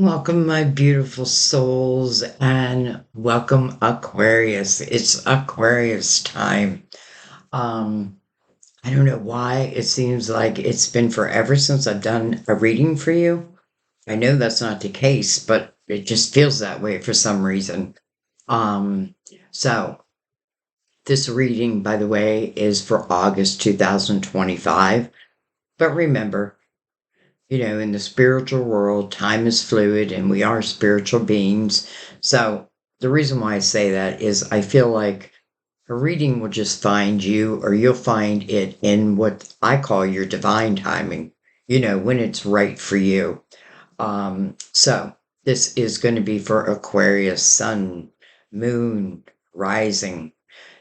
Welcome, my beautiful souls, and welcome, Aquarius. It's Aquarius time. Um, I don't know why it seems like it's been forever since I've done a reading for you. I know that's not the case, but it just feels that way for some reason. Um, so this reading, by the way, is for August 2025. But remember, in the spiritual world, time is fluid and we are spiritual beings. So, the reason why I say that is I feel like a reading will just find you, or you'll find it in what I call your divine timing, when it's right for you. So, this is going to be for Aquarius, Sun, Moon, Rising.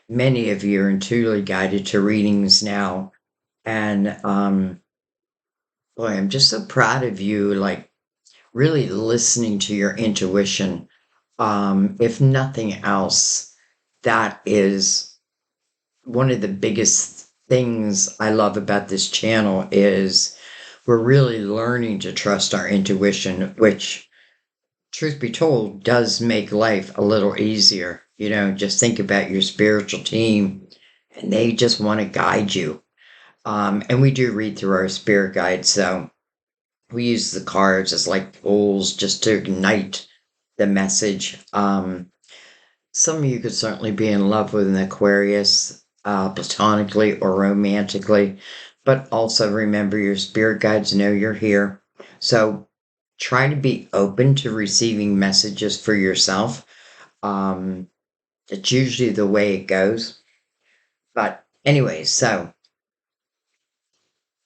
Many of you are intuitively guided to readings now. And boy, I'm just so proud of you, like really listening to your intuition. If nothing else, that is one of the biggest things I love about this channel is we're really learning to trust our intuition, which, truth be told, does make life a little easier. Just think about your spiritual team and they just want to guide you. And we do read through our spirit guide, so we use the cards as like tools just to ignite the message. Some of you could certainly be in love with an Aquarius, platonically or romantically, but also remember your spirit guides know you're here. So try to be open to receiving messages for yourself. Um, it's usually the way it goes. But anyway, so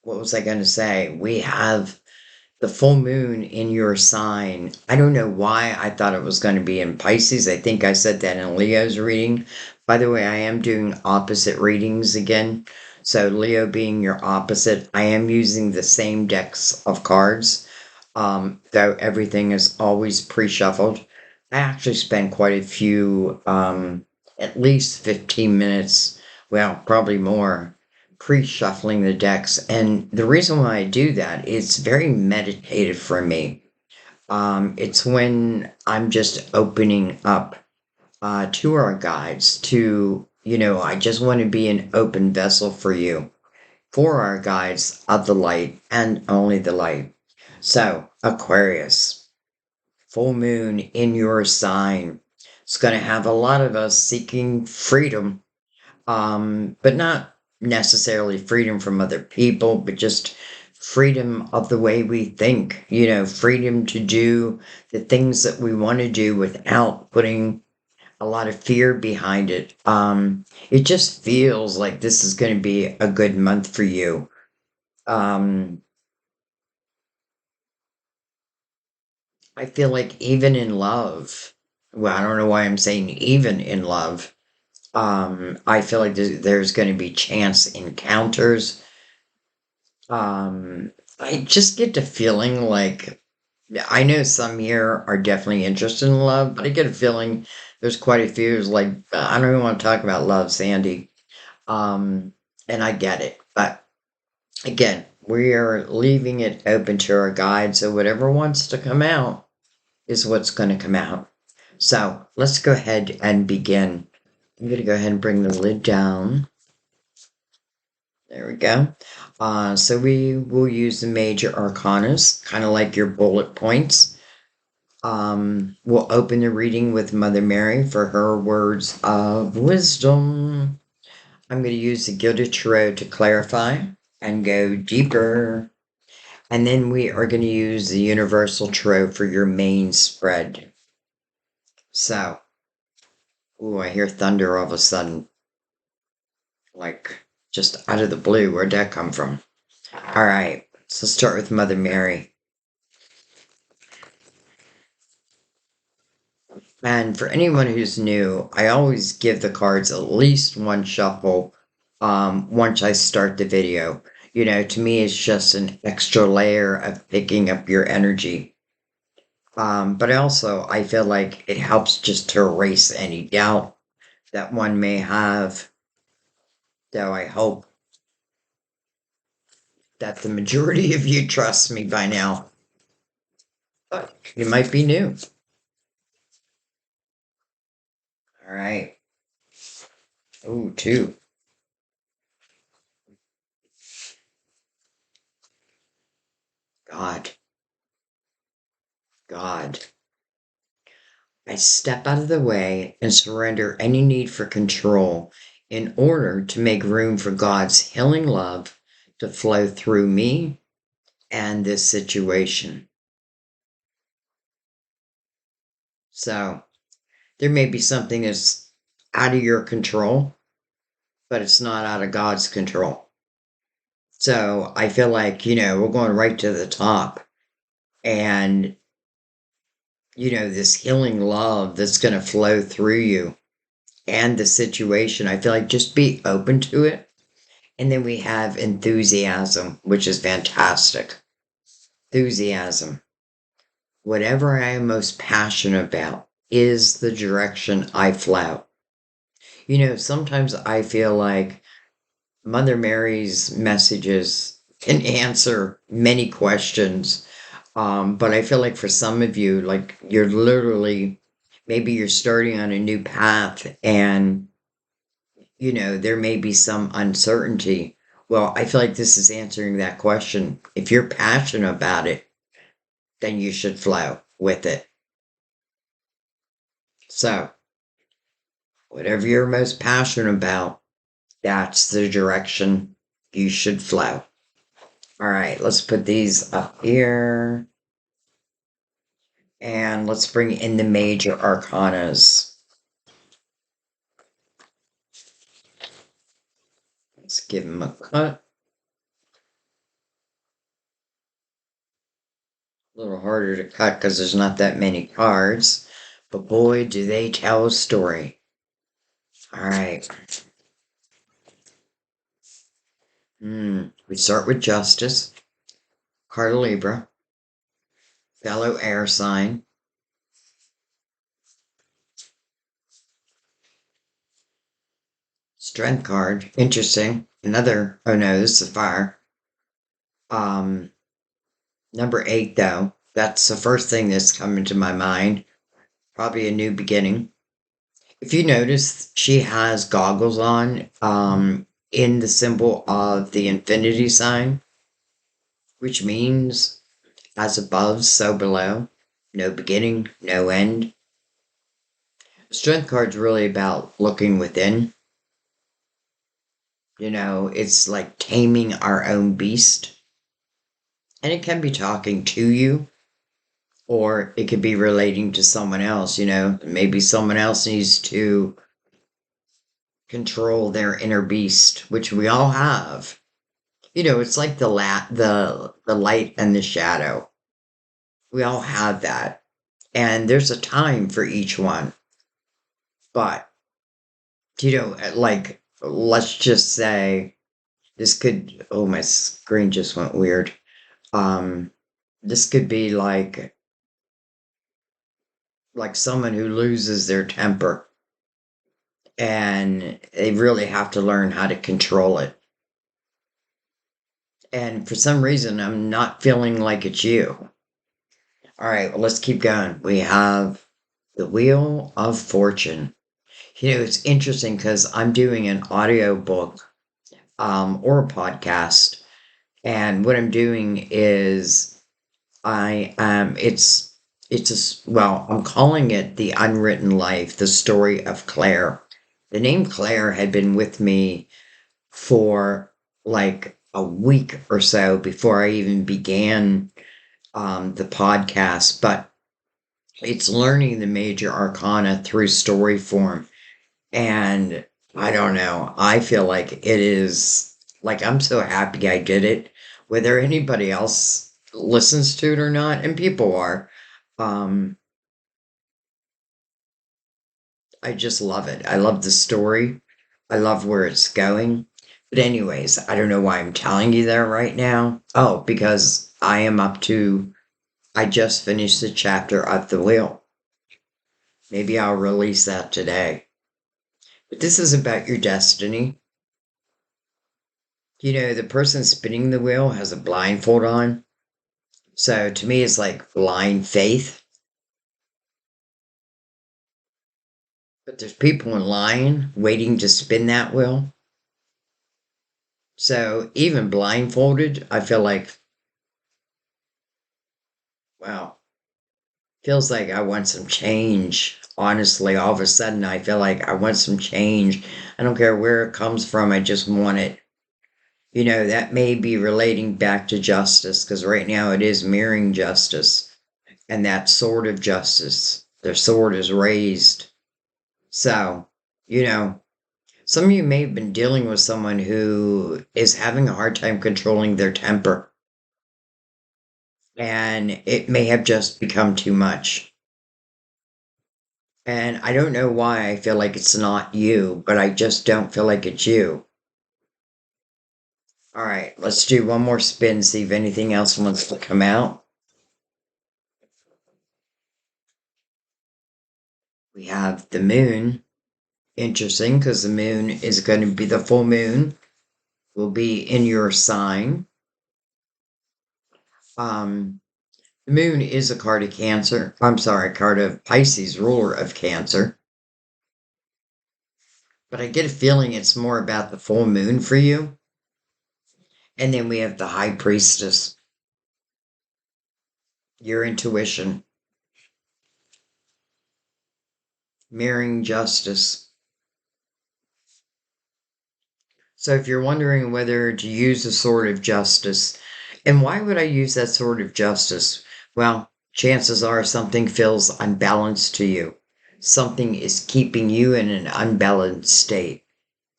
what was I going to say? We have the full moon in your sign. I don't know why I thought it was going to be in Pisces. I think I said that in Leo's reading. By the way, I am doing opposite readings again. So, Leo being your opposite, I am using the same decks of cards, though everything is always pre shuffled. I actually spent quite a few, at least 15 minutes, well, probably more, pre-shuffling the decks. And the reason why I do that is very meditative for me. It's when I'm just opening up to our guides to, I just want to be an open vessel for you, for our guides of the light and only the light. So, Aquarius, full moon in your sign. It's going to have a lot of us seeking freedom, but not necessarily freedom from other people, but just freedom of the way we think, freedom to do the things that we want to do without putting a lot of fear behind it. It just feels like this is going to be a good month for you. Um, I feel like even in love, well, I don't know why I'm saying even in love. I feel like there's going to be chance encounters. I just get the feeling like I know some here are definitely interested in love, but I get a feeling there's quite a few who's like, I don't even want to talk about love, Sandy. Um, and I get it. But again, we are leaving it open to our guide, so whatever wants to come out is what's going to come out. So let's go ahead and begin. I'm going to go ahead and bring the lid down. There we go. So we will use the major arcanas, kind of like your bullet points. We'll open the reading with Mother Mary for her words of wisdom. I'm going to use the Gilded Tarot to clarify and go deeper. And then we are going to use the Universal Tarot for your main spread. So, ooh, I hear thunder all of a sudden. Like, just out of the blue. Where'd that come from? All right, so start with Mother Mary. And for anyone who's new, I always give the cards at least one shuffle once I start the video. To me, it's just an extra layer of picking up your energy. But also, I feel like it helps just to erase any doubt that one may have, though I hope that the majority of you trust me by now. but it might be new. All right. Oh, two. God. God. I step out of the way and surrender any need for control in order to make room for God's healing love to flow through me and this situation. So there may be something that's out of your control, but it's not out of God's control. So I feel like, we're going right to the top. And, this healing love that's going to flow through you and the situation, I feel like just be open to it. And then we have enthusiasm, which is fantastic. Enthusiasm. Whatever I am most passionate about is the direction I flow. Sometimes I feel like Mother Mary's messages can answer many questions. But I feel like for some of you, like you're literally, maybe you're starting on a new path and, there may be some uncertainty. Well, I feel like this is answering that question. If you're passionate about it, then you should flow with it. So, whatever you're most passionate about, that's the direction you should flow. All right, let's put these up here. And let's bring in the major arcanas. Let's give them a cut. A little harder to cut because there's not that many cards. But boy, do they tell a story. All right. We start with Justice, card of Libra, fellow air sign, Strength card, interesting. Another, oh no, this is fire. Um, Number 8, though, that's the first thing that's coming to my mind. Probably a new beginning. If you notice, she has goggles on, in the symbol of the infinity sign, which means as above, so below. No beginning, no end. The Strength card's really about looking within. It's like taming our own beast. And it can be talking to you, or it could be relating to someone else. Maybe someone else needs to control their inner beast, which we all have. It's like the light and the shadow. We all have that. And there's a time for each one. But, like, let's just say this could, oh, my screen just went weird. This could be like someone who loses their temper and they really have to learn how to control it. And for some reason, I'm not feeling like it's you. All right, well, let's keep going. We have the Wheel of Fortune. It's interesting because I'm doing an audio book, or a podcast, and what I'm doing is I'm calling it The Unwritten Life, the story of Claire. The name Claire had been with me for like a week or so before I even began the podcast, but it's learning the major arcana through story form. And I don't know, I feel like it is like I'm so happy I did it, whether anybody else listens to it or not, and people are. Um, I just love it. I love the story. I love where it's going. But anyways, I don't know why I'm telling you that right now. Oh, because I just finished the chapter of the wheel. Maybe I'll release that today. But this is about your destiny. The person spinning the wheel has a blindfold on, So to me, it's like blind faith. But there's people in line waiting to spin that wheel. So even blindfolded, I feel like, wow, feels like I want some change. Honestly, all of a sudden, I feel like I want some change. I don't care where it comes from, I just want it. That may be relating back to justice, because right now it is mirroring justice and that sword of justice. Their sword is raised. So, you know, some of you may have been dealing with someone who is having a hard time controlling their temper, and it may have just become too much. And I don't know why I feel like it's not you, but I just don't feel like it's you. All right, let's do one more spin, see if anything else wants to come out. We have the moon. Interesting, because the moon is going to be the full moon, will be in your sign. Um, the moon is a card of Cancer. I'm sorry, a card of Pisces, ruler of Cancer. But I get a feeling it's more about the full moon for you. And then we have the High Priestess, your intuition, mirroring justice. So if you're wondering whether to use the sword of justice, and why would I use that sword of justice? Well, chances are something feels unbalanced to you. Something is keeping you in an unbalanced state,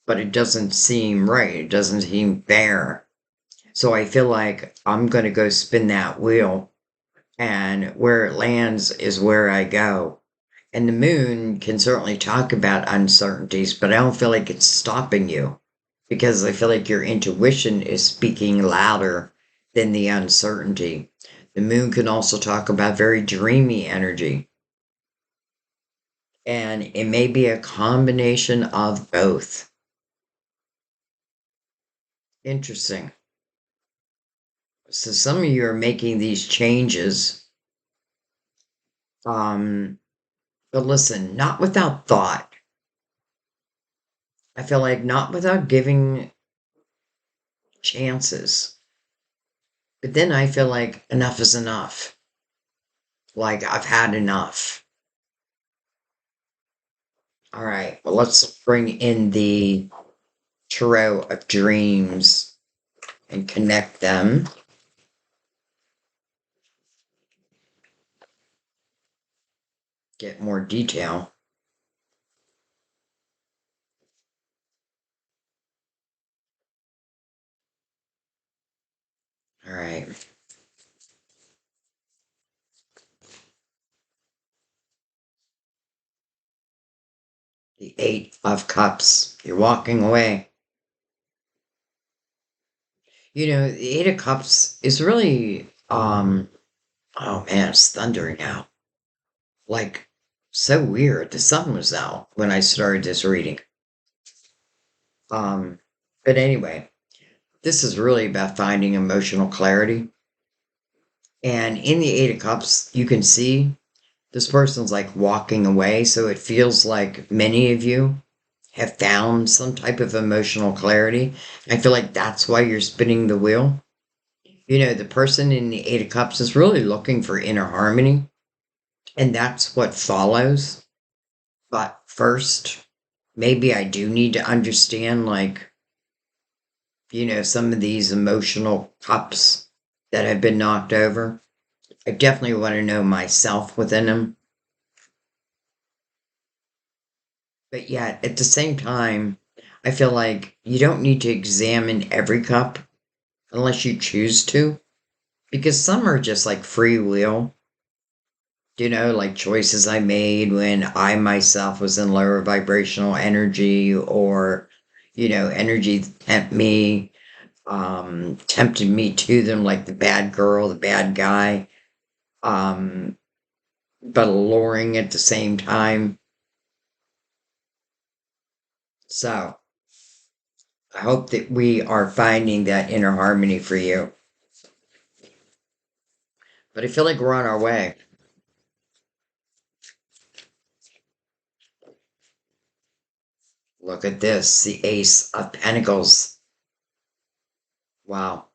but it doesn't seem right. It doesn't seem fair. So I feel like I'm going to go spin that wheel, and where it lands is where I go. And the moon can certainly talk about uncertainties, but I don't feel like it's stopping you, because I feel like your intuition is speaking louder than the uncertainty. The moon can also talk about very dreamy energy, and it may be a combination of both. Interesting. So some of you are making these changes, but listen, not without thought. I feel like not without giving chances. But then I feel like enough is enough. Like I've had enough. All right, well, let's bring in the Tarot of Dreams and connect them. Get more detail. All right. The Eight of Cups. You're walking away. The Eight of Cups is really, oh man, it's thundering out. Like, so weird. The sun was out when I started this reading. Um, but anyway, this is really about finding emotional clarity. And in the Eight of Cups, you can see this person's like walking away. So it feels like many of you have found some type of emotional clarity. I feel like that's why you're spinning the wheel. The person in the Eight of Cups is really looking for inner harmony, and that's what follows. But first, maybe I do need to understand, like, some of these emotional cups that have been knocked over. I definitely want to know myself within them. But yet, at the same time, I feel like you don't need to examine every cup unless you choose to, because some are just like free will, like choices I made when I myself was in lower vibrational energy, or, energy tempted me to them, like the bad girl, the bad guy, um, but alluring at the same time. So I hope that we are finding that inner harmony for you. But I feel like we're on our way. Look at this, the Ace of Pentacles. Wow.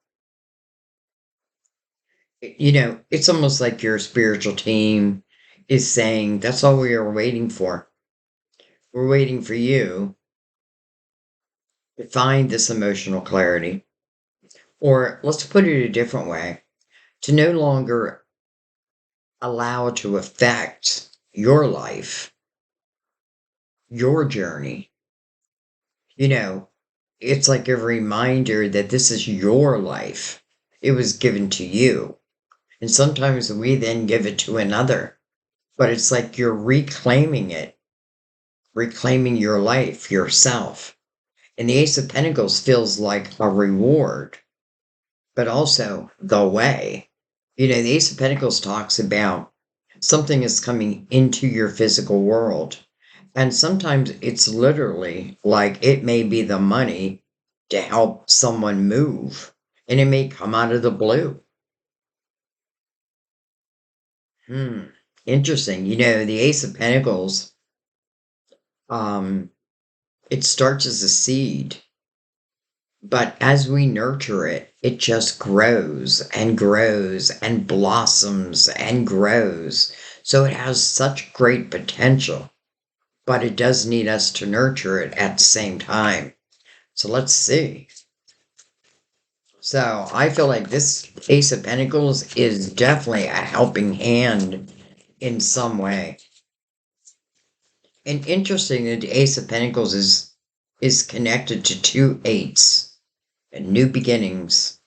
It's almost like your spiritual team is saying, that's all we are waiting for. We're waiting for you to find this emotional clarity. Or let's put it a different way, to no longer allow it to affect your life, your journey. You know, it's like a reminder that this is your life. It was given to you. And sometimes we then give it to another. But it's like you're reclaiming it, reclaiming your life, yourself. And the Ace of Pentacles feels like a reward, but also the way. The Ace of Pentacles talks about something is coming into your physical world. And sometimes it's literally like it may be the money to help someone move, and it may come out of the blue. Hmm. Interesting. The Ace of Pentacles, um, it starts as a seed, but as we nurture it, it just grows and grows and blossoms and grows. So it has such great potential, but it does need us to nurture it at the same time. So let's see. So I feel like this Ace of Pentacles is definitely a helping hand in some way. And interesting that the Ace of Pentacles is connected to two eights and new beginnings.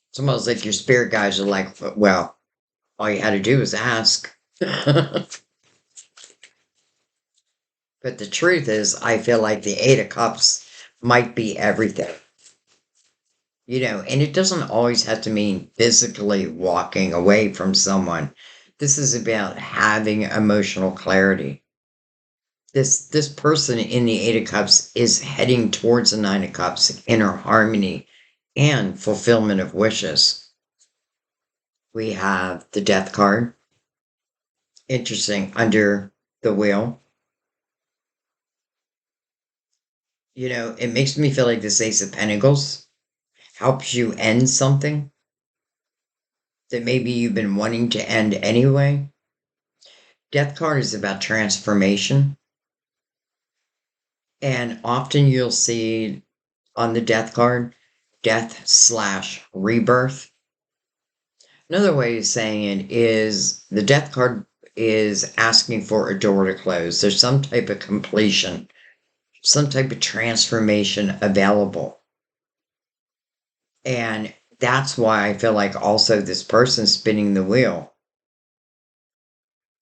It's almost like your spirit guides are like, well, all you had to do was ask. But the truth is, I feel like the Eight of Cups might be everything. And it doesn't always have to mean physically walking away from someone. This is about having emotional clarity. This person in the Eight of Cups is heading towards the Nine of Cups, inner harmony and fulfillment of wishes. We have the Death card. Interesting, under the wheel. It makes me feel like this Ace of Pentacles helps you end something that maybe you've been wanting to end anyway. Death card is about transformation. And often you'll see on the death card, death/rebirth. Another way of saying it is the death card is asking for a door to close. There's some type of completion, some type of transformation available. And that's why I feel like also this person spinning the wheel,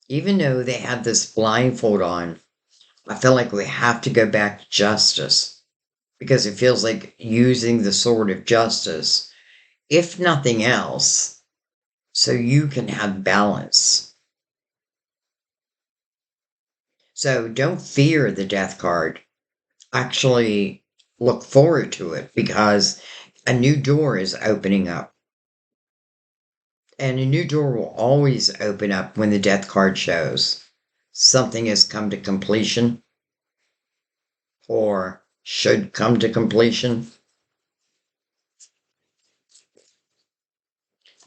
even though they have this blindfold on, I feel like we have to go back to justice because it feels like using the sword of justice, if nothing else, so you can have balance. So don't fear the death card. Actually, look forward to it because a new door is opening up. And a new door will always open up when the death card shows. Something has come to completion or should come to completion.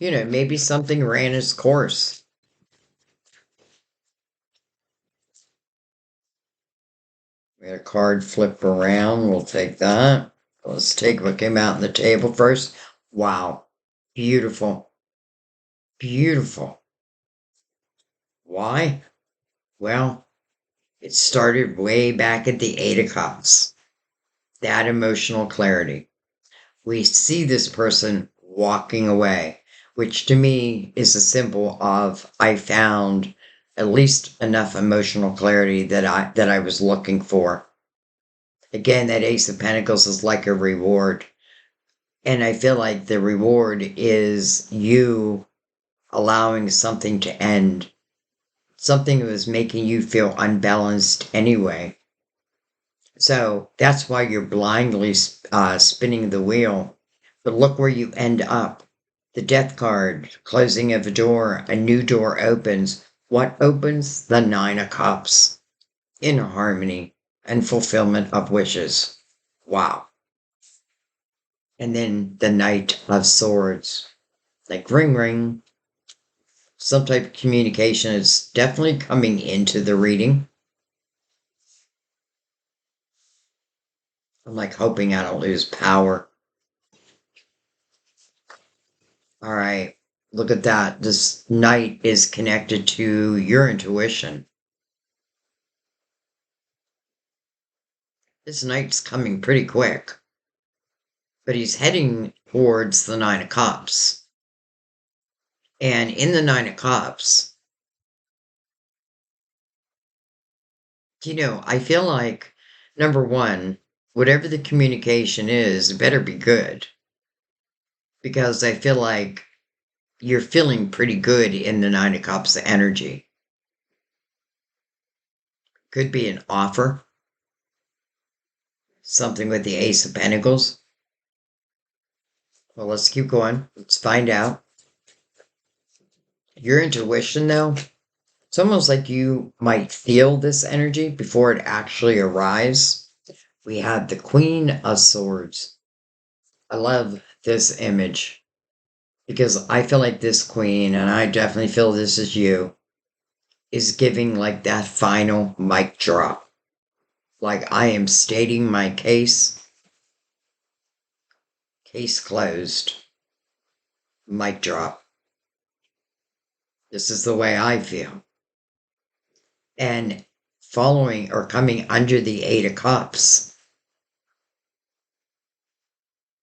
Maybe something ran its course. We had a card flip around. We'll take that. Let's take what came out on the table first. Wow. Beautiful. Beautiful. Why? Well, it started way back at the Eight of Cups. That emotional clarity. We see this person walking away, which to me is a symbol of I found at least enough emotional clarity that I was looking for. Again, that Ace of Pentacles is like a reward. And I feel like the reward is you allowing something to end. Something that was making you feel unbalanced anyway. So that's why you're blindly spinning the wheel. But look where you end up. The death card, closing of a door, a new door opens. What opens? The Nine of Cups. Inner harmony and fulfillment of wishes. Wow. And then the Knight of Swords. Like ring ring. Some type of communication is definitely coming into the reading. I'm like hoping I don't lose power. All right. Look at that. This Knight is connected to your intuition. This Knight's coming pretty quick. But he's heading towards the Nine of Cups. And in the Nine of Cups, I feel like, number one, whatever the communication is, it better be good. Because I feel like you're feeling pretty good in the Nine of Cups energy. Could be an offer. Something with the Ace of Pentacles. Well, let's keep going. Let's find out. Your intuition, though, it's almost like you might feel this energy before it actually arrives. We have the Queen of Swords. I love this image because I feel like this queen, and I definitely feel this is you, is giving like that final mic drop. Like I am stating my case. Case closed. Mic drop. This is the way I feel. And following or coming under the Eight of Cups,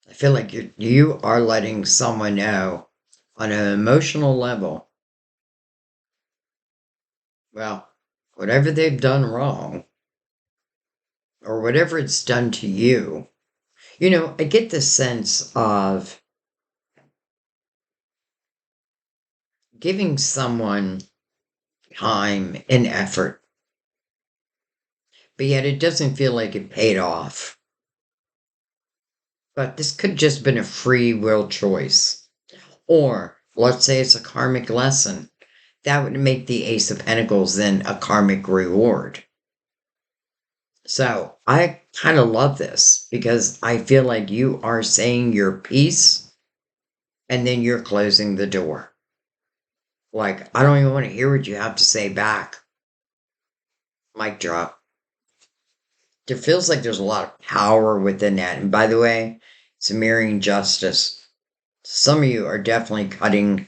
I feel like you are letting someone know on an emotional level, well, whatever they've done wrong, or whatever it's done to you, I get the sense of giving someone time and effort, but yet it doesn't feel like it paid off. But this could just been a free will choice. Or let's say it's a karmic lesson. That would make the Ace of Pentacles then a karmic reward. So I kind of love this because I feel like you are saying your piece and then you're closing the door. Like, I don't even want to hear what you have to say back. Mic drop. There feels like there's a lot of power within that. And by the way, it's mirroring justice. Some of you are definitely cutting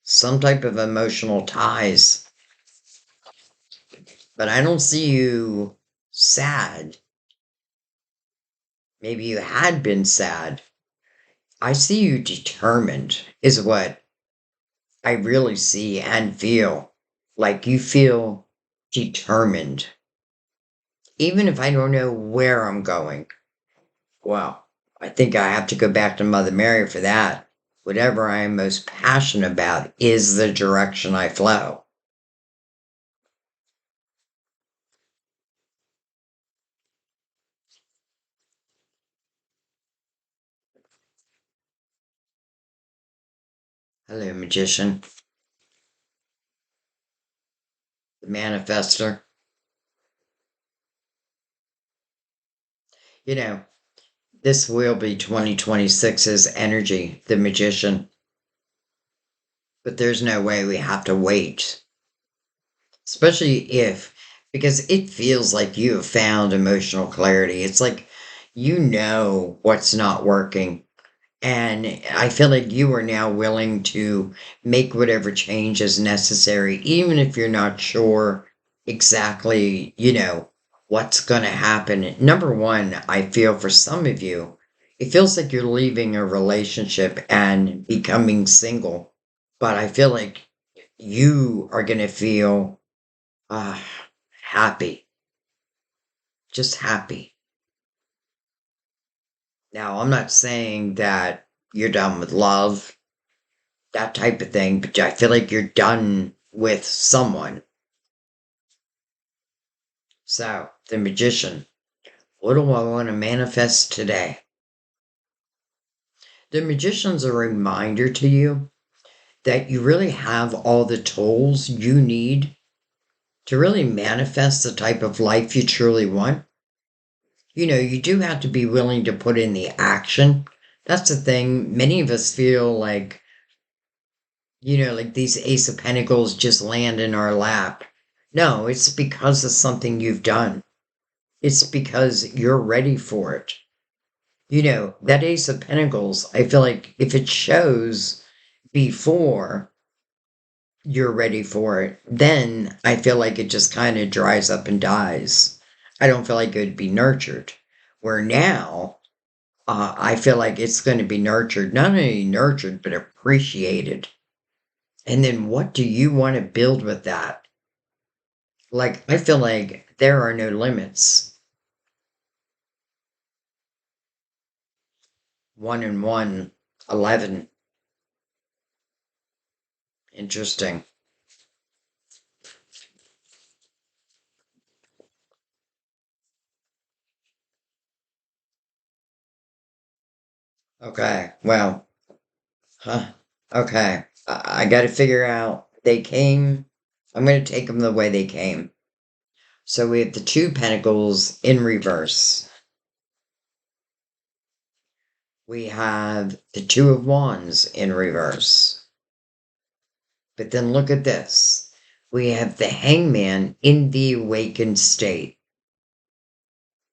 some type of emotional ties. But I don't see you sad. Maybe you had been sad. I see you determined, is what I really see and feel. Like you feel determined. Even if I don't know where I'm going. Well, I think I have to go back to Mother Mary for that. Whatever I am most passionate about is the direction I flow. Hello, Magician. The Manifester. This will be 2026's energy, the Magician. But there's no way we have to wait. Especially because it feels like you have found emotional clarity. It's like you know what's not working. And I feel like you are now willing to make whatever change is necessary, even if you're not sure exactly, what's going to happen. Number one, I feel for some of you, it feels like you're leaving a relationship and becoming single. But I feel like you are going to feel happy, just happy. Now, I'm not saying that you're done with love, that type of thing, but I feel like you're done with someone. So, the Magician. What do I want to manifest today? The magician's a reminder to you that you really have all the tools you need to really manifest the type of life you truly want. You do have to be willing to put in the action. That's the thing. Many of us feel like, like these Ace of Pentacles just land in our lap. No, it's because of something you've done. It's because you're ready for it. That Ace of Pentacles, I feel like if it shows before you're ready for it, then I feel like it just kind of dries up and dies. I don't feel like it would be nurtured. Where now, I feel like it's going to be nurtured, not only nurtured, but appreciated. And then what do you want to build with that? Like, I feel like there are no limits. 1 and 1, 11. Interesting. Okay, well, huh. Okay, I got to figure out. They came. I'm going to take them the way they came. So we have the 2 Pentacles in reverse. We have the 2 of Wands in reverse. But then look at this. We have the Hangman in the awakened state.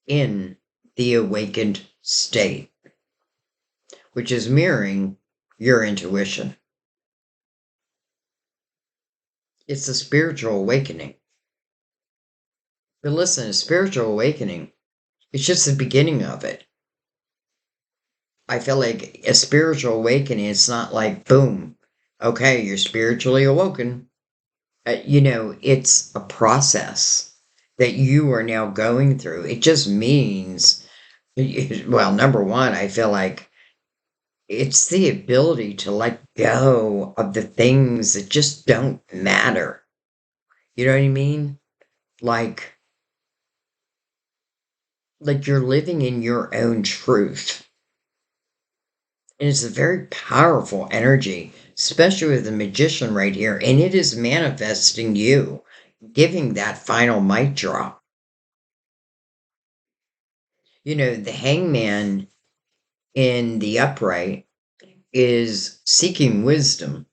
In the awakened state, which is mirroring your intuition. It's a spiritual awakening. But listen, a spiritual awakening, it's just the beginning of it. I feel like a spiritual awakening, it's not like, boom, okay, you're spiritually awoken. It's a process that you are now going through. It just means, well, number one, I feel like it's the ability to let go of the things that just don't matter. You know what I mean? Like, you're living in your own truth. And it's a very powerful energy, especially with the magician right here. And it is manifesting you, giving that final mic drop. The hangman in the upright is seeking wisdom,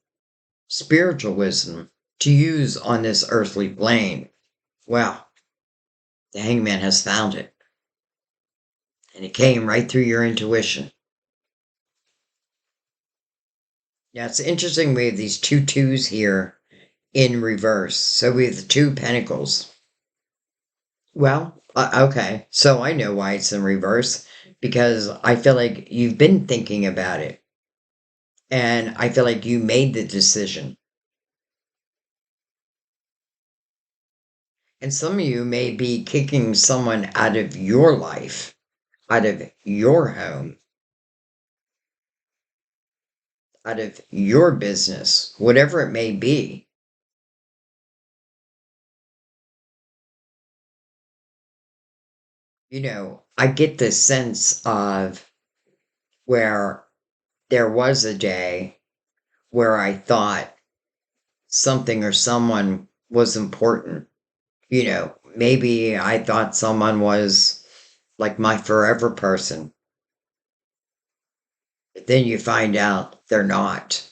spiritual wisdom, to use on this earthly plane. Well, the hangman has found it. And it came right through your intuition. Yeah, it's interesting we have these 2 2s here in reverse. So we have the 2 Pentacles. Well, okay. So I know why it's in reverse because I feel like you've been thinking about it. And I feel like you made the decision. And some of you may be kicking someone out of your life, out of your home, out of your business, whatever it may be. I get this sense of where there was a day where I thought something or someone was important. Maybe I thought someone was like my forever person. But then you find out they're not.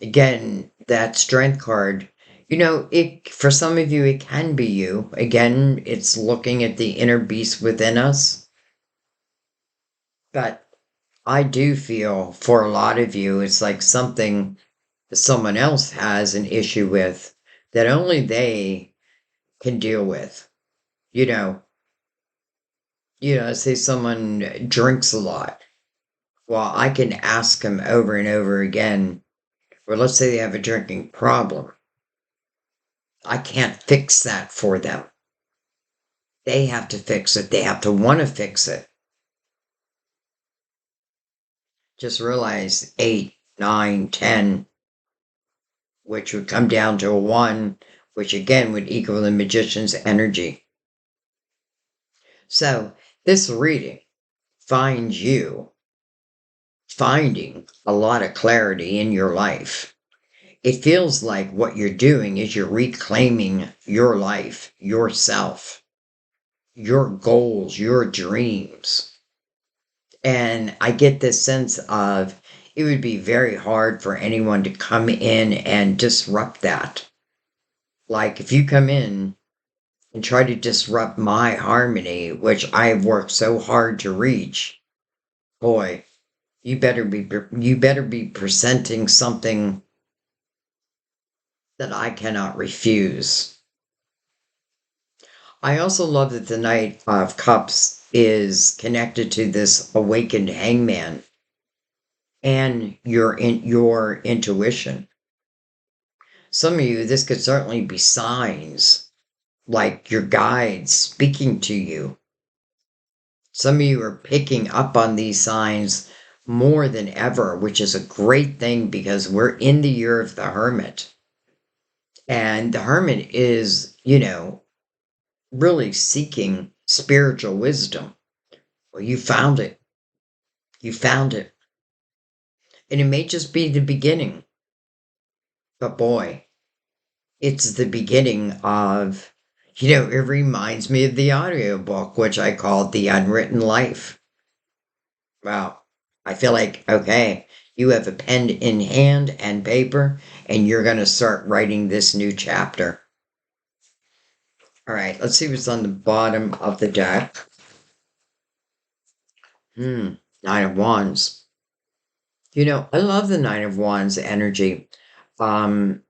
Again, that strength card, it for some of you it can be you. Again, it's looking at the inner beast within us. But I do feel for a lot of you it's like something that someone else has an issue with that only they can deal with. You know, say someone drinks a lot. Well, I can ask them over and over again, or let's say they have a drinking problem. I can't fix that for them. They have to fix it. They have to want to fix it. Just realize 8, 9, 10, which would come down to a 1, which again would equal the magician's energy. So This reading finds you finding a lot of clarity in your life. It feels like what you're doing is you're reclaiming your life, yourself, your goals, your dreams. And I get this sense of it would be very hard for anyone to come in and disrupt that. Like if you come in and try to disrupt my harmony, which I've worked so hard to reach, boy, you better be presenting something that I cannot refuse. I also love that the Knight of Cups is connected to this awakened hangman and your intuition. Some of you, this could certainly be signs like your guides speaking to you. Some of you are picking up on these signs more than ever, which is a great thing because we're in the year of the Hermit. And the Hermit is, really seeking spiritual wisdom. Well, you found it. You found it. And it may just be the beginning. But boy, it's the beginning of, it reminds me of the audiobook, which I called The Unwritten Life. Wow. I feel like, okay, you have a pen in hand and paper, and you're going to start writing this new chapter. All right, let's see what's on the bottom of the deck. Nine of Wands. I love the Nine of Wands energy. Um,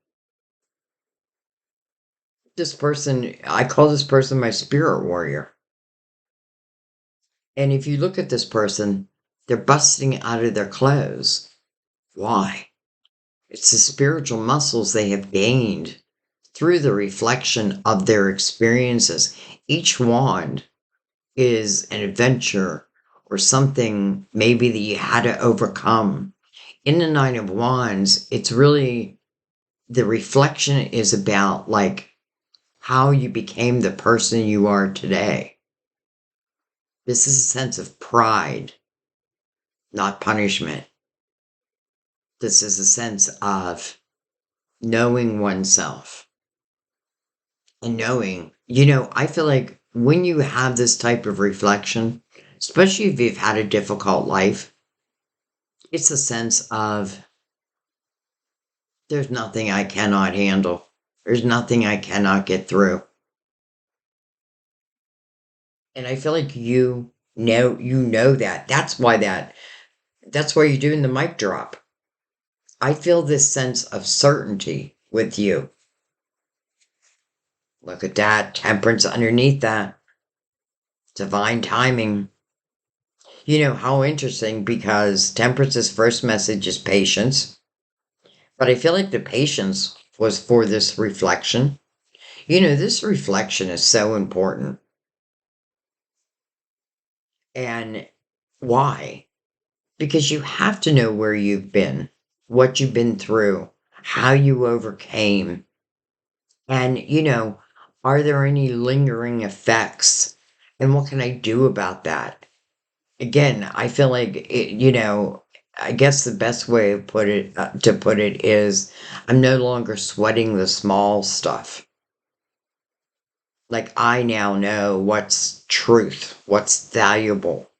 I call this person my spirit warrior. And if you look at this person, they're busting out of their clothes. Why? It's the spiritual muscles they have gained through the reflection of their experiences. Each wand is an adventure or something maybe that you had to overcome. In the Nine of Wands, it's really the reflection is about like how you became the person you are today. This is a sense of pride, not punishment. This is a sense of knowing oneself and knowing, I feel like when you have this type of reflection, especially if you've had a difficult life, it's a sense of there's nothing I cannot handle. There's nothing I cannot get through. And I feel like you know that. That's why you're doing the mic drop. I feel this sense of certainty with you. Look at that. Temperance underneath that. Divine timing. How interesting because Temperance's first message is patience. But I feel like the patience was for this reflection. This reflection is so important. And why? Because you have to know where you've been, what you've been through, how you overcame. And, are there any lingering effects? And what can I do about that? Again, I feel like, I guess the best way to put it is I'm no longer sweating the small stuff. Like I now know what's truth, what's valuable.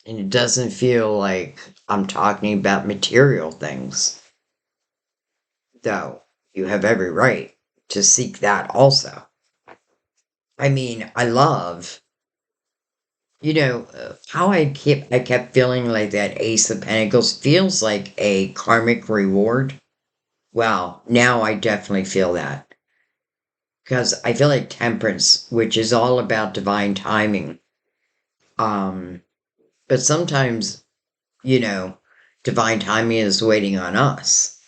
And it doesn't feel like I'm talking about material things. Though you have every right to seek that also. I mean, I love, how I kept feeling like that Ace of Pentacles feels like a karmic reward. Well, now I definitely feel that. Because I feel like Temperance, which is all about divine timing, um, but sometimes, you know, divine timing is waiting on us.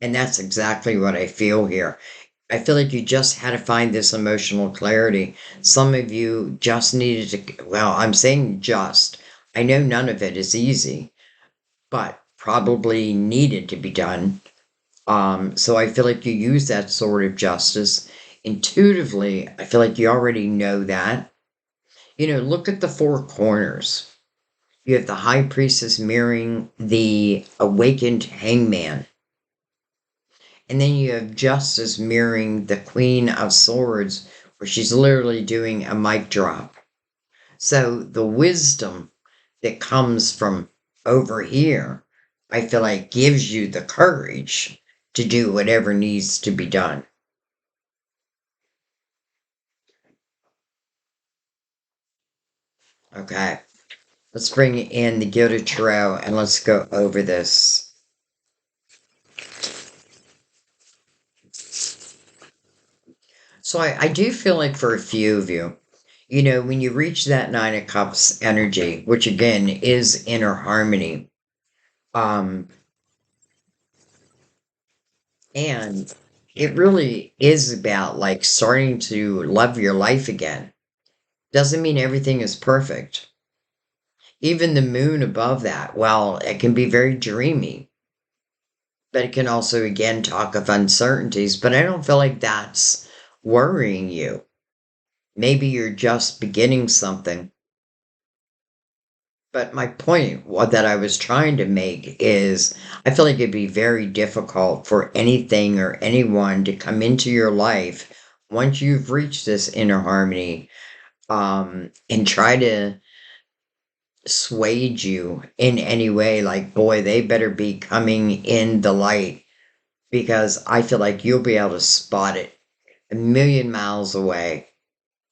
And that's exactly what I feel here. I feel like you just had to find this emotional clarity. Some of you just needed to, well, I'm saying just. I know none of it is easy, but probably needed to be done. So I feel like you use that sort of justice. Intuitively, I feel like you already know that. Look at the four corners. You have the high priestess mirroring the awakened hangman. And then you have justice mirroring the queen of swords, where she's literally doing a mic drop. So the wisdom that comes from over here, I feel like gives you the courage to do whatever needs to be done. Okay, let's bring in the Gilded Tarot and let's go over this. So I do feel like for a few of you, when you reach that Nine of Cups energy, which again is inner harmony, um, and it really is about like starting to love your life again. Doesn't mean everything is perfect. Even the moon above that, well, it can be very dreamy, but it can also again talk of uncertainties. But I don't feel like that's worrying you. Maybe you're just beginning something. But my point, what that I was trying to make is I feel like it'd be very difficult for anything or anyone to come into your life once you've reached this inner harmony, and try to swayed you in any way, like, boy, they better be coming in the light because I feel like you'll be able to spot it a million miles away.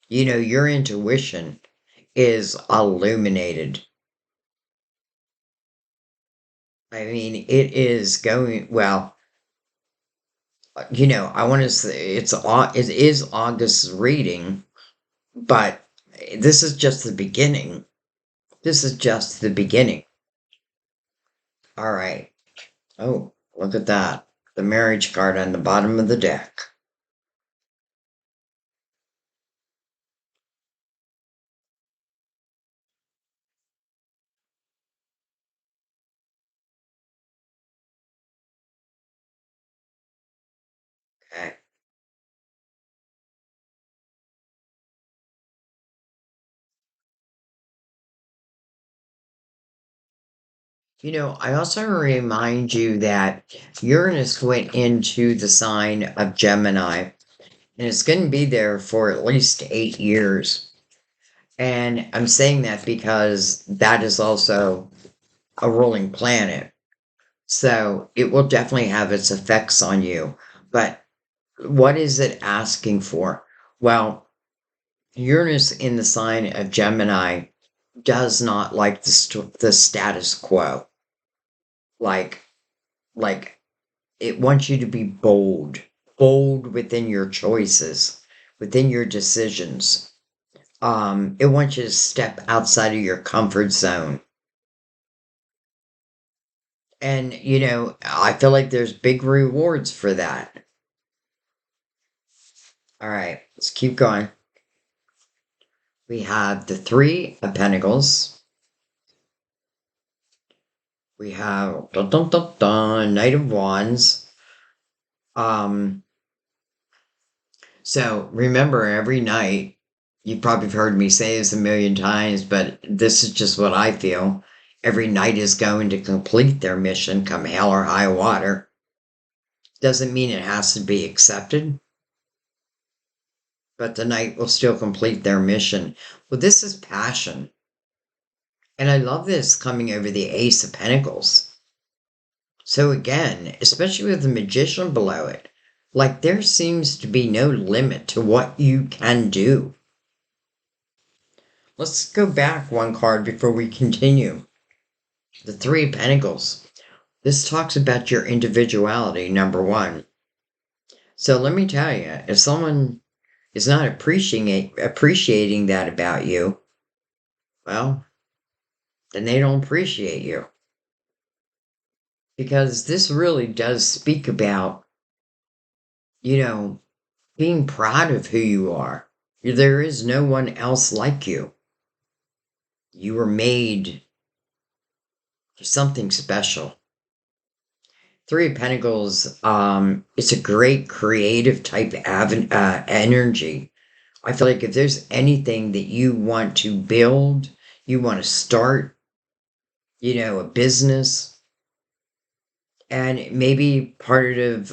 Your intuition is illuminated. I mean, it is going, well, I want to say it is August's reading, but this is just the beginning. This is just the beginning. All right. Oh, look at that. The marriage card on the bottom of the deck. Okay. I also remind you that Uranus went into the sign of Gemini, and it's going to be there for at least 8 years. And I'm saying that because that is also a ruling planet. So it will definitely have its effects on you. But what is it asking for? Well, Uranus in the sign of Gemini does not like the status quo. Like, like it wants you to be bold, bold within your choices, within your decisions. It wants you to step outside of your comfort zone. And, I feel like there's big rewards for that. All right, let's keep going. We have the Three of Pentacles. We have dun, dun, dun, dun, Knight of Wands. Um, so remember, every night, you've probably heard me say this a million times, but this is just what I feel. Every knight is going to complete their mission, come hell or high water. Doesn't mean it has to be accepted, but the knight will still complete their mission. Well, this is passion. And I love this coming over the Ace of Pentacles. So again, especially with the Magician below it, like there seems to be no limit to what you can do. Let's go back one card before we continue. The Three of Pentacles. This talks about your individuality, number one. So let me tell you, if someone is not appreciating that about you, well, then they don't appreciate you. Because this really does speak about, being proud of who you are. There is no one else like you. You were made for something special. Three of Pentacles, it's a great creative type energy. I feel like if there's anything that you want to build, you want to start, a business, and maybe part of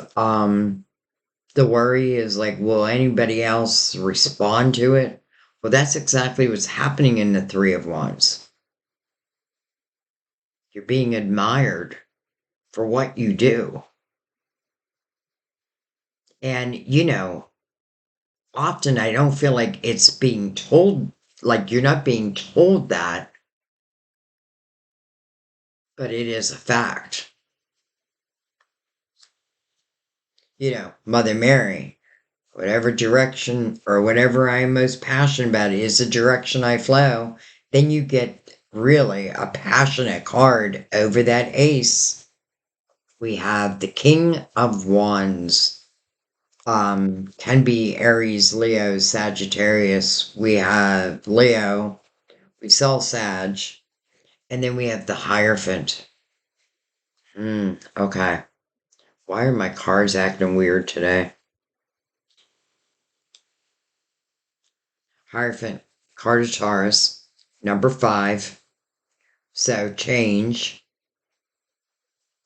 the worry is like, will anybody else respond to it? Well, that's exactly what's happening in the Three of Wands. You're being admired for what you do. And, often I don't feel like it's being told, like you're not being told that, but it is a fact. Mother Mary, whatever direction or whatever I am most passionate about is the direction I flow, then you get really a passionate card over that ace. We have the King of Wands. Can be Aries, Leo, Sagittarius. We have Leo. We sell Sag. And then we have the Hierophant. Okay. Why are my cards acting weird today? Hierophant, card of Taurus, number 5. So change.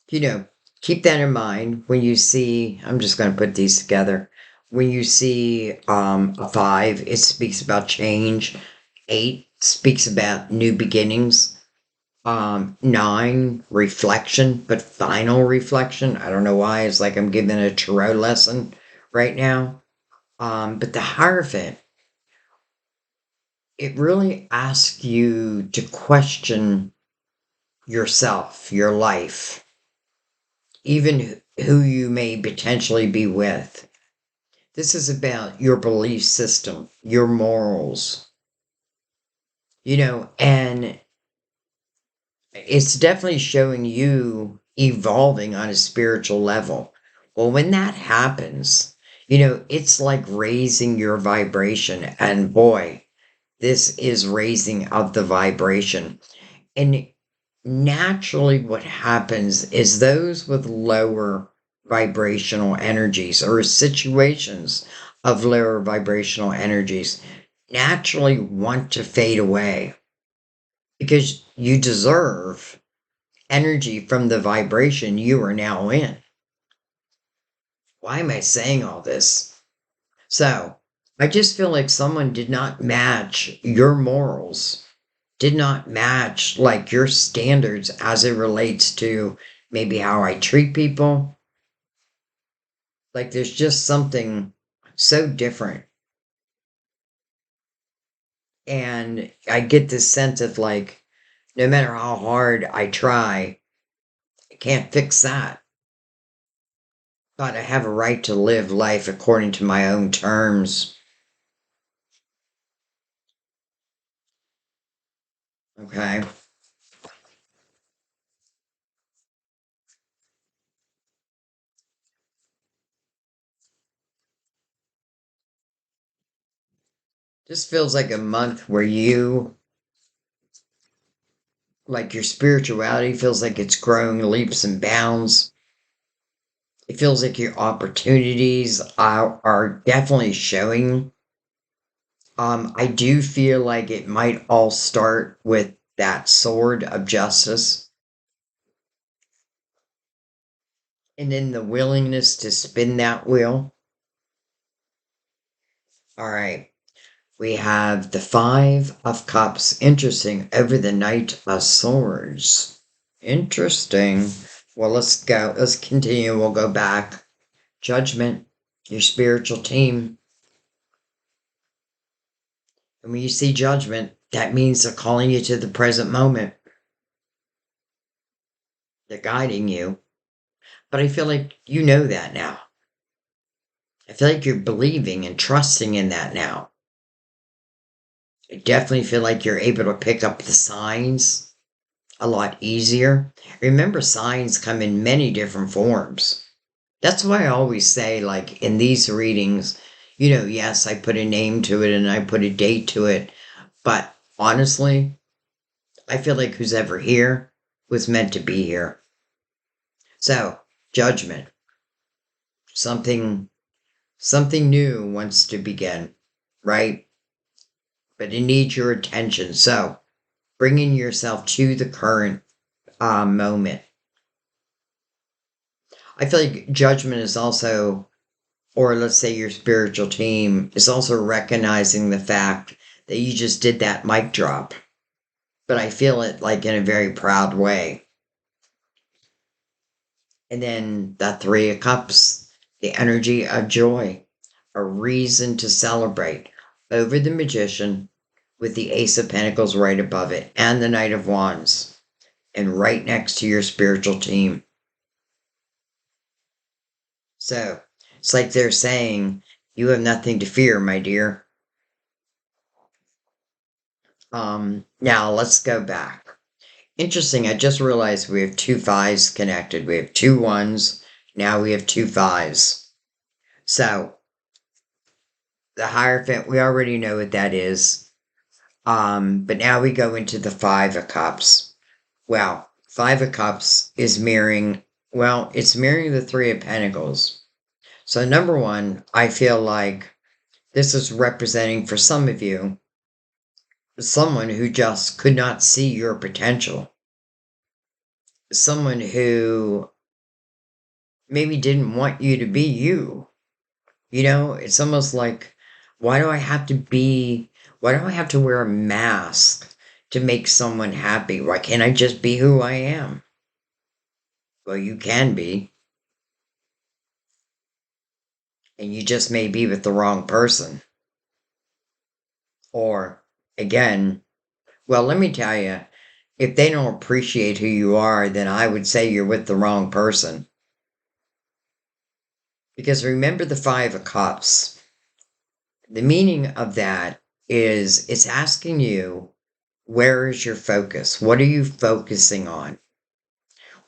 Keep that in mind when you see, I'm just going to put these together. When you see a 5, it speaks about change. 8 speaks about new beginnings. 9, reflection, but final reflection. I don't know why. It's like I'm giving a tarot lesson right now. But the Hierophant, it really asks you to question yourself, your life, even who you may potentially be with. This is about your belief system, your morals, and it's definitely showing you evolving on a spiritual level. Well, when that happens, it's like raising your vibration. And boy, this is raising of the vibration. And naturally, what happens is those with lower vibrational energies or situations of lower vibrational energies naturally want to fade away because you deserve energy from the vibration you are now in. Why am I saying all this? So, I just feel like someone did not match your morals, did not match like your standards as it relates to maybe how I treat people. Like there's just something so different. And I get this sense of like, no matter how hard I try, I can't fix that. But I have a right to live life according to my own terms. Okay. This feels like a month where like your spirituality feels like it's growing leaps and bounds. It feels like your opportunities are definitely showing. I do feel like it might all start with that sword of justice and then the willingness to spin that wheel. All right. We have the Five of Cups. Interesting. Over the Knight of Swords. Interesting. Well, let's go. Let's continue. We'll go back. Judgment. Your spiritual team. And when you see judgment, that means they're calling you to the present moment. They're guiding you. But I feel like you know that now. I feel like you're believing and trusting in that now. I definitely feel like you're able to pick up the signs a lot easier. Remember, signs come in many different forms. That's why I always say, like, in these readings, yes, I put a name to it and I put a date to it. But honestly, I feel like who's ever here was meant to be here. So, judgment. Something new wants to begin. right? But it needs your attention. So bringing yourself to the current moment. I feel like judgment is also, or let's say your spiritual team, is also recognizing the fact that you just did that mic drop. But I feel it like in a very proud way. And then the Three of Cups, the energy of joy, a reason to celebrate over the Magician with the Ace of Pentacles right above it and the Knight of Wands and right next to your spiritual team. So it's like they're saying, you have nothing to fear, my dear. Now let's go back. Interesting, I just realized we have two fives connected. We have two ones, now we have two fives. So the Hierophant, we already know what that is. But now we go into the Five of Cups. Well, Five of Cups is mirroring, well, it's mirroring the Three of Pentacles. So number one, I feel like this is representing for some of you, someone who just could not see your potential. Someone who maybe didn't want you to be you. You know, it's almost like, why do I have to be, why do I have to wear a mask to make someone happy? Why can't I just be who I am? Well, you can be, and you just may be with the wrong person. Or, again, well, let me tell you, if they don't appreciate who you are, then I would say you're with the wrong person. Because remember the Five of Cups. The meaning of that is it's asking you, where is your focus? What are you focusing on?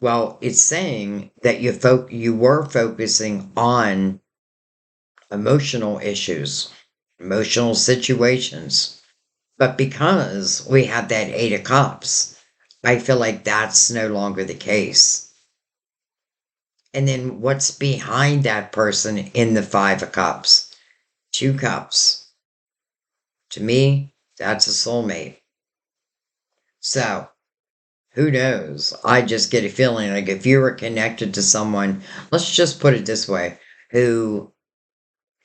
Well, it's saying that you were focusing on emotional issues, emotional situations. But because we have that Eight of Cups, I feel like that's no longer the case. And then what's behind that person in the Five of Cups? Two cups. To me, that's a soulmate. So, who knows? I just get a feeling like if you were connected to someone, let's just put it this way, who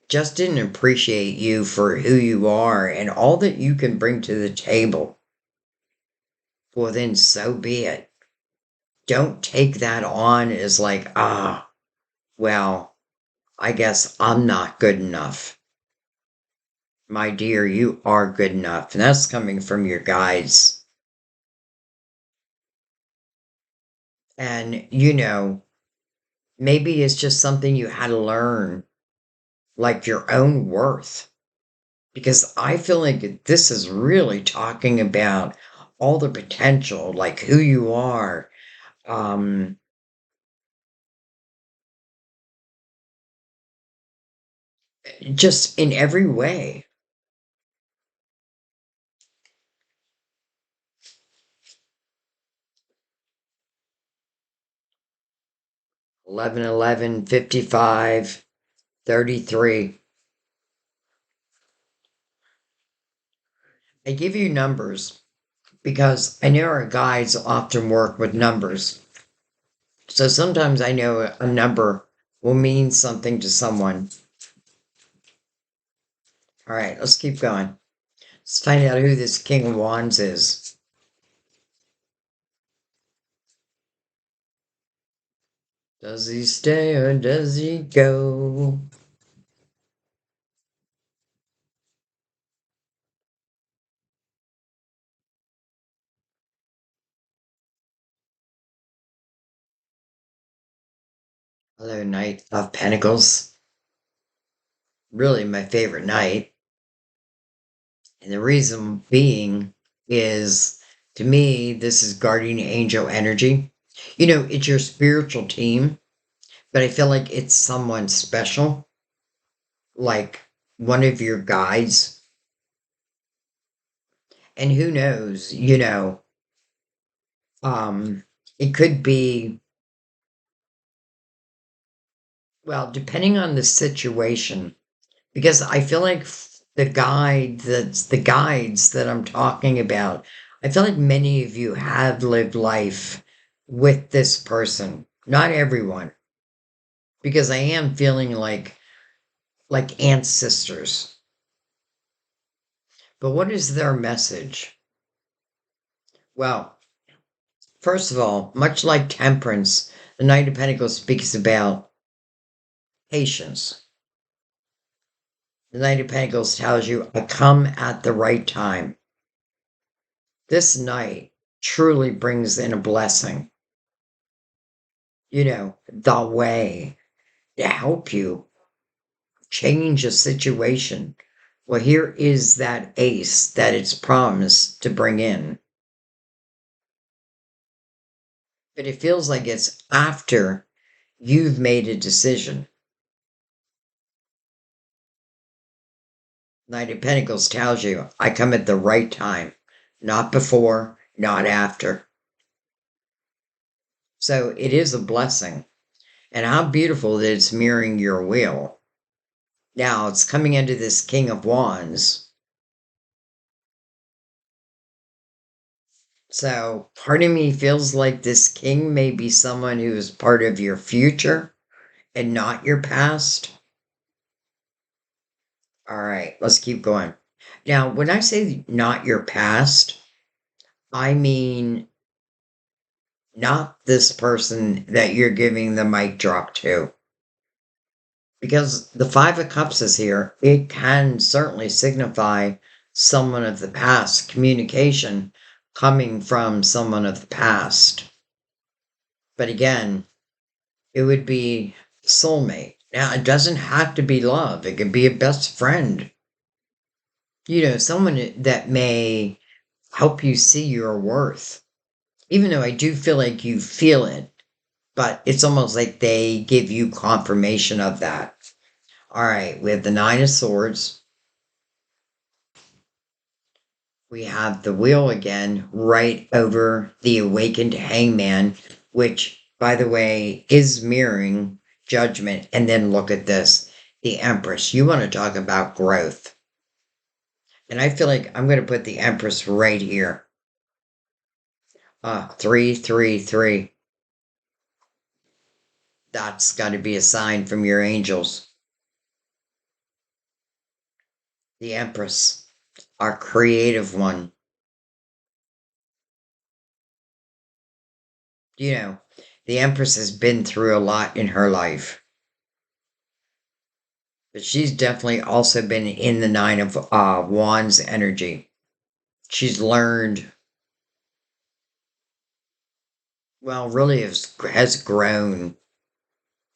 just didn't appreciate you for who you are and all that you can bring to the table, well, then so be it. Don't take that on as like, well, I guess I'm not good enough. My dear, you are good enough. And that's coming from your guides. And, you know, maybe it's just something you had to learn, like your own worth. Because I feel like this is really talking about all the potential, like who you are. Um, just in every way. 11, 11, 55, 33. I give you numbers because I know our guides often work with numbers. So sometimes I know a number will mean something to someone. All right, let's keep going. Let's find out who this King of Wands is. Does he stay or does he go? Hello, Knight of Pentacles. Really my favorite knight. And the reason being is, to me, this is guardian angel energy. You know, it's your spiritual team, but I feel like it's someone special, like one of your guides. And who knows, you know, it could be, well, depending on the situation, because I feel like the guides that I'm talking about. I feel like many of you have lived life with this person. Not everyone, because I am feeling like ancestors. But what is their message? Well, first of all, much like temperance, the Knight of Pentacles speaks about patience. The Knight of Pentacles tells you, I come at the right time. This knight truly brings in a blessing. The way to help you change a situation. Well, here is that ace that it's promised to bring in. But it feels like it's after you've made a decision. Knight of Pentacles tells you, I come at the right time, not before, not after. So it is a blessing. And how beautiful that it's mirroring your wheel. Now it's coming into this King of Wands. So part of me feels like this king may be someone who is part of your future and not your past. All right, let's keep going. Now, when I say not your past, I mean not this person that you're giving the mic drop to. Because the Five of Cups is here, it can certainly signify someone of the past, communication coming from someone of the past. But again, it would be soulmate. Now, it doesn't have to be love, it could be a best friend. Someone that may help you see your worth. Even though I do feel like you feel it, but it's almost like they give you confirmation of that. All right, we have the Nine of Swords. We have the Wheel again, right over the Awakened Hangman, which, by the way, is mirroring Judgment. And then look at this, the Empress. You want to talk about growth. And I feel like I'm going to put the Empress right here. 333. That's got to be a sign from your angels. The Empress, our creative one. The Empress has been through a lot in her life. But she's definitely also been in the Nine of Wands energy. She's learned, well, really has grown,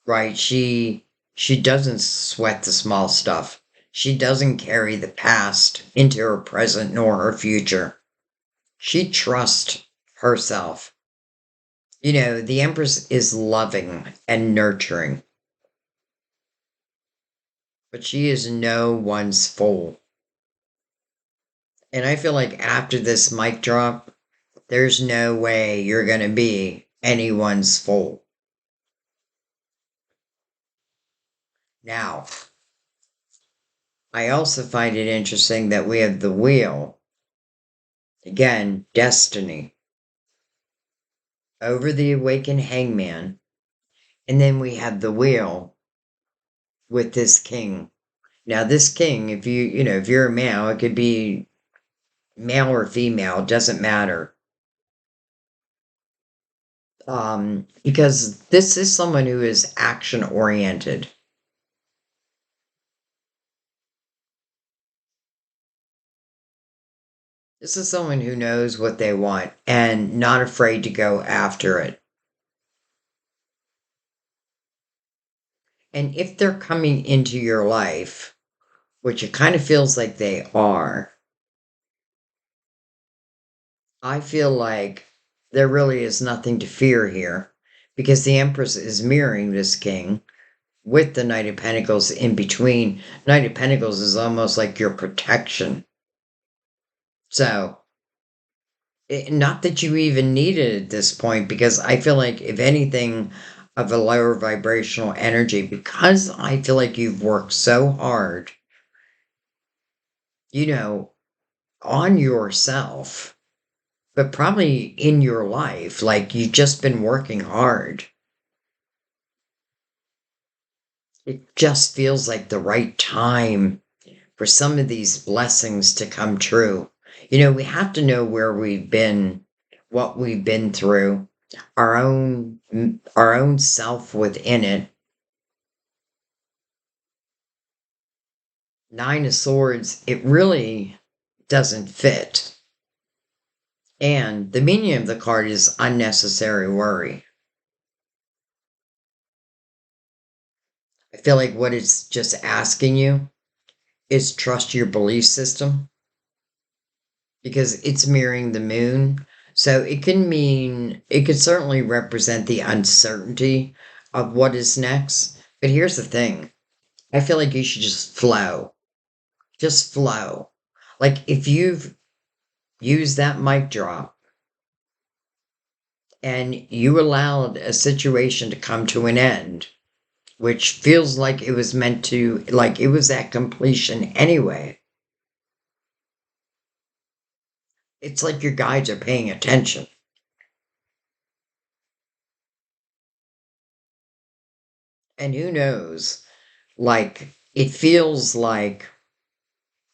right? She doesn't sweat the small stuff. She doesn't carry the past into her present nor her future. She trusts herself. The Empress is loving and nurturing. But she is no one's fool. And I feel like after this mic drop, there's no way you're going to be anyone's fool. Now, I also find it interesting that we have the Wheel. Again, destiny. Over the Awakened Hangman. And then we have the Wheel with this king. Now, this king, if you're a male, it could be male or female, it doesn't matter. Because this is someone who is action oriented. This is someone who knows what they want and not afraid to go after it. And if they're coming into your life, which it kind of feels like they are, I feel like there really is nothing to fear here because the Empress is mirroring this king with the Knight of Pentacles in between. Knight of Pentacles is almost like your protection. So, not that you even need it at this point, because I feel like, if anything, of a lower vibrational energy, because I feel like you've worked so hard you know, on yourself, but probably in your life. Like you've just been working hard. It just feels like the right time for some of these blessings to come true. We have to know where we've been, what we've been through, our own self within it. Nine of Swords, it really doesn't fit. And the meaning of the card is unnecessary worry. I feel like what it's just asking you is trust your belief system because it's mirroring the moon. So it could certainly represent the uncertainty of what is next. But here's the thing, I feel like you should just flow. Just flow. Like if you've used that mic drop and you allowed a situation to come to an end, which feels like it was meant to, like it was at completion anyway. It's like your guides are paying attention. And who knows? Like, it feels like,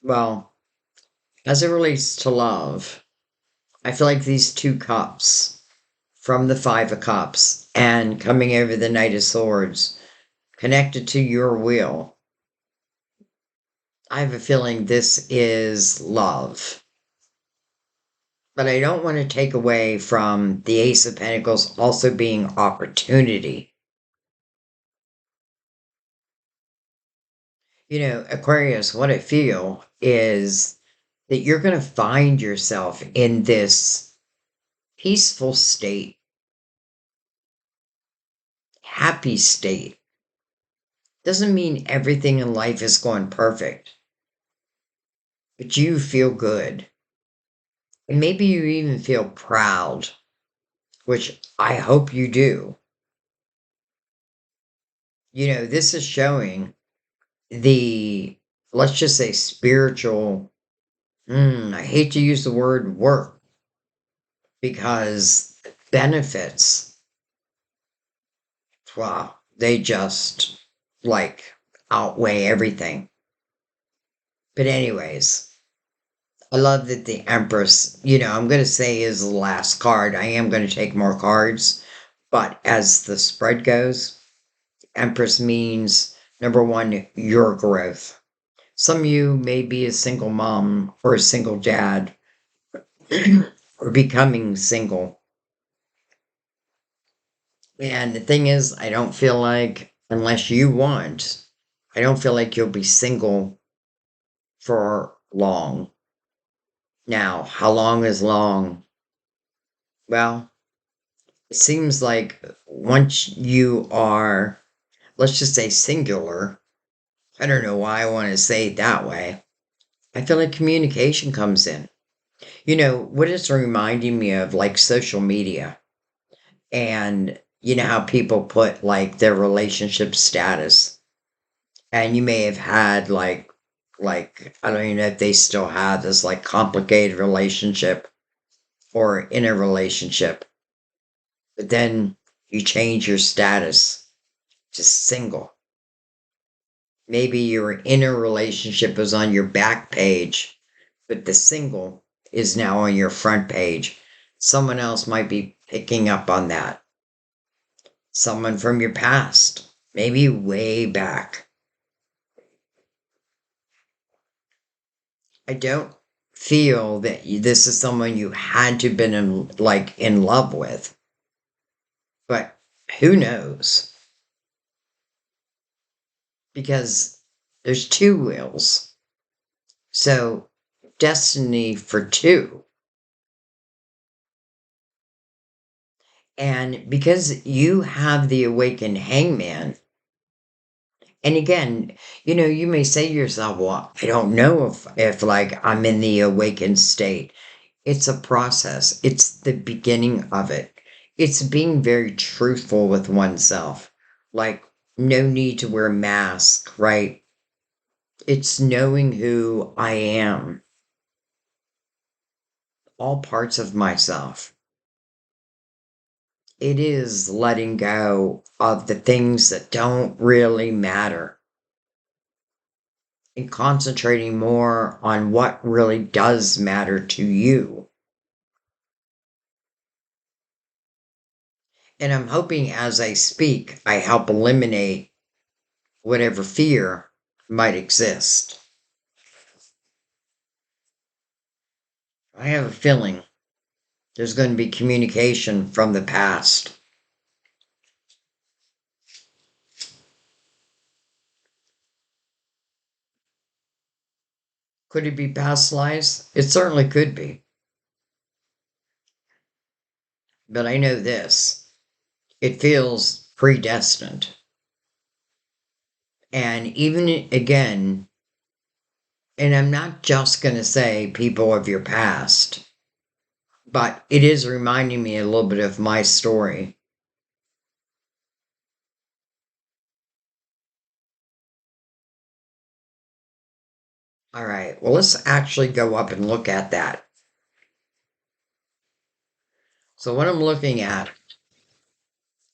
well, as it relates to love, I feel like these two cups from the Five of Cups and coming over the Knight of Swords connected to your wheel. I have a feeling this is love. But I don't want to take away from the Ace of Pentacles also being opportunity. Aquarius, what I feel is that you're going to find yourself in this peaceful state, happy state. Doesn't mean everything in life is going perfect, but you feel good. And maybe you even feel proud, which I hope you do. This is showing the, let's just say, spiritual, I hate to use the word work because benefits, wow, they just like outweigh everything. But anyways, I love that the Empress, I'm going to say is the last card. I am going to take more cards, but as the spread goes, Empress means number one, your growth. Some of you may be a single mom or a single dad or becoming single. And the thing is, I don't feel like, unless you want, I don't feel like you'll be single for long. Now, how long is long? Well, it seems like once you are, let's just say singular, I don't know why I want to say it that way. I feel like communication comes in. What it's reminding me of, like social media. And you know how people put like their relationship status. And you may have had like I don't even know if they still have this like complicated relationship or in a relationship. But then you change your status to single. Maybe your inner relationship is on your back page, but the single is now on your front page. Someone else might be picking up on that. Someone from your past, maybe way back. I don't feel that this is someone you had to been in love with, but who knows? Because there's two wheels. So destiny for two. And because you have the awakened hangman, and again, you may say to yourself, well, I don't know if like I'm in the awakened state. It's a process. It's the beginning of it. It's being very truthful with oneself. Like, no need to wear a mask, right? It's knowing who I am, all parts of myself. It is letting go of the things that don't really matter and concentrating more on what really does matter to you. And I'm hoping as I speak, I help eliminate whatever fear might exist. I have a feeling there's going to be communication from the past. Could it be past lives? It certainly could be. But I know this, it feels predestined. And even again, and I'm not just going to say people of your past, but it is reminding me a little bit of my story. All right, well, let's actually go up and look at that. So, what I'm looking at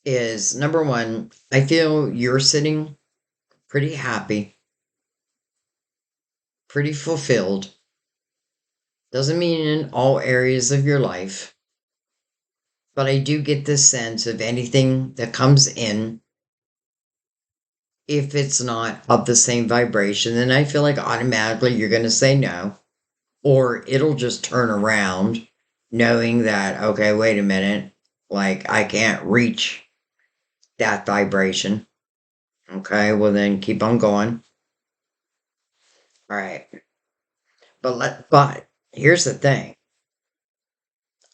is number one, I feel you're sitting pretty happy, pretty fulfilled. Doesn't mean in all areas of your life, but I do get this sense of anything that comes in, if it's not of the same vibration, then I feel like automatically you're going to say no, or it'll just turn around knowing that, okay, wait a minute, like I can't reach that vibration. Okay, well then keep on going. All right. But here's the thing.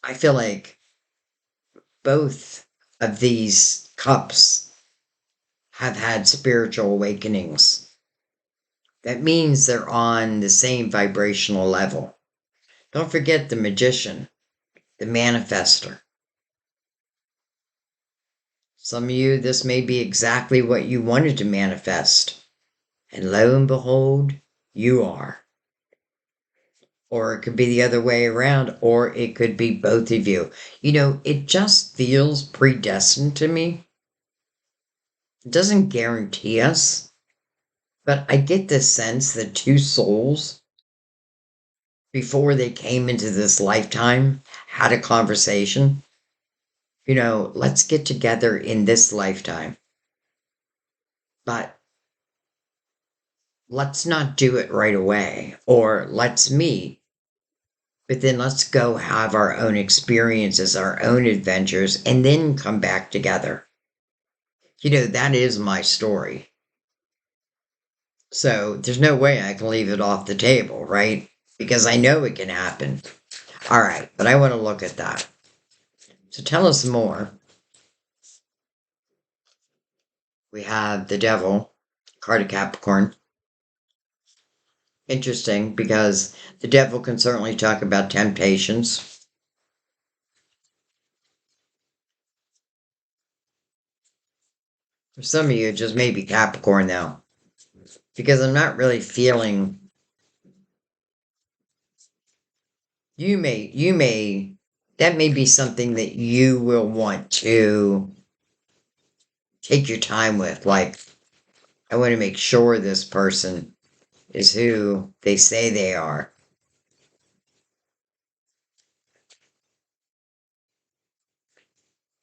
I feel like both of these cups have had spiritual awakenings. That means they're on the same vibrational level. Don't forget the magician, the manifester. Some of you, this may be exactly what you wanted to manifest. And lo and behold, you are. Or it could be the other way around, or it could be both of you. You know, it just feels predestined to me. It doesn't guarantee us, but I get this sense that two souls, before they came into this lifetime, had a conversation. You know, let's get together in this lifetime, but let's not do it right away, or let's meet, but then let's go have our own experiences, our own adventures, and then come back together. You know, that is my story. So there's no way I can leave it off the table, right? Because I know it can happen. All right, but I want to look at that. So tell us more. We have the devil, card of Capricorn. Interesting because the devil can certainly talk about temptations. For some of you, it just may be Capricorn though, because I'm not really feeling. That may be something that you will want to take your time with. Like, I want to make sure this person is who they say they are.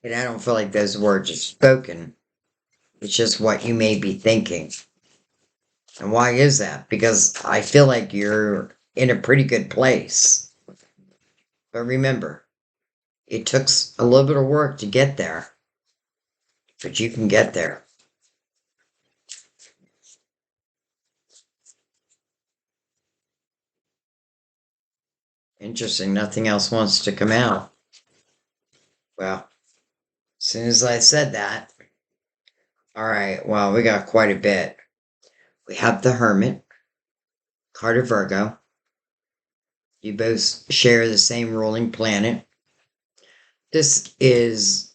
And I don't feel like those words are spoken. It's just what you may be thinking. And why is that? Because I feel like you're in a pretty good place. But remember, it took a little bit of work to get there, but you can get there. Interesting. Nothing else wants to come out. Well, as soon as I said that, all right, well, we got quite a bit. We have the Hermit, card of Virgo. You both share the same ruling planet. This is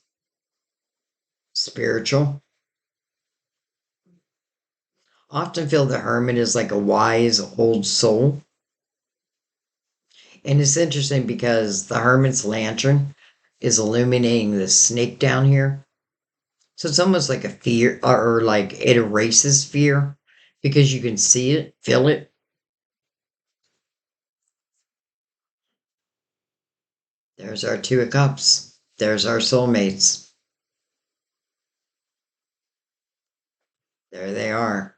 spiritual. Often feel the hermit is like a wise old soul. And it's interesting because the hermit's lantern is illuminating the snake down here. So it's almost like a fear, or like it erases fear because you can see it, feel it. There's our Two of Cups. There's our soulmates. There they are.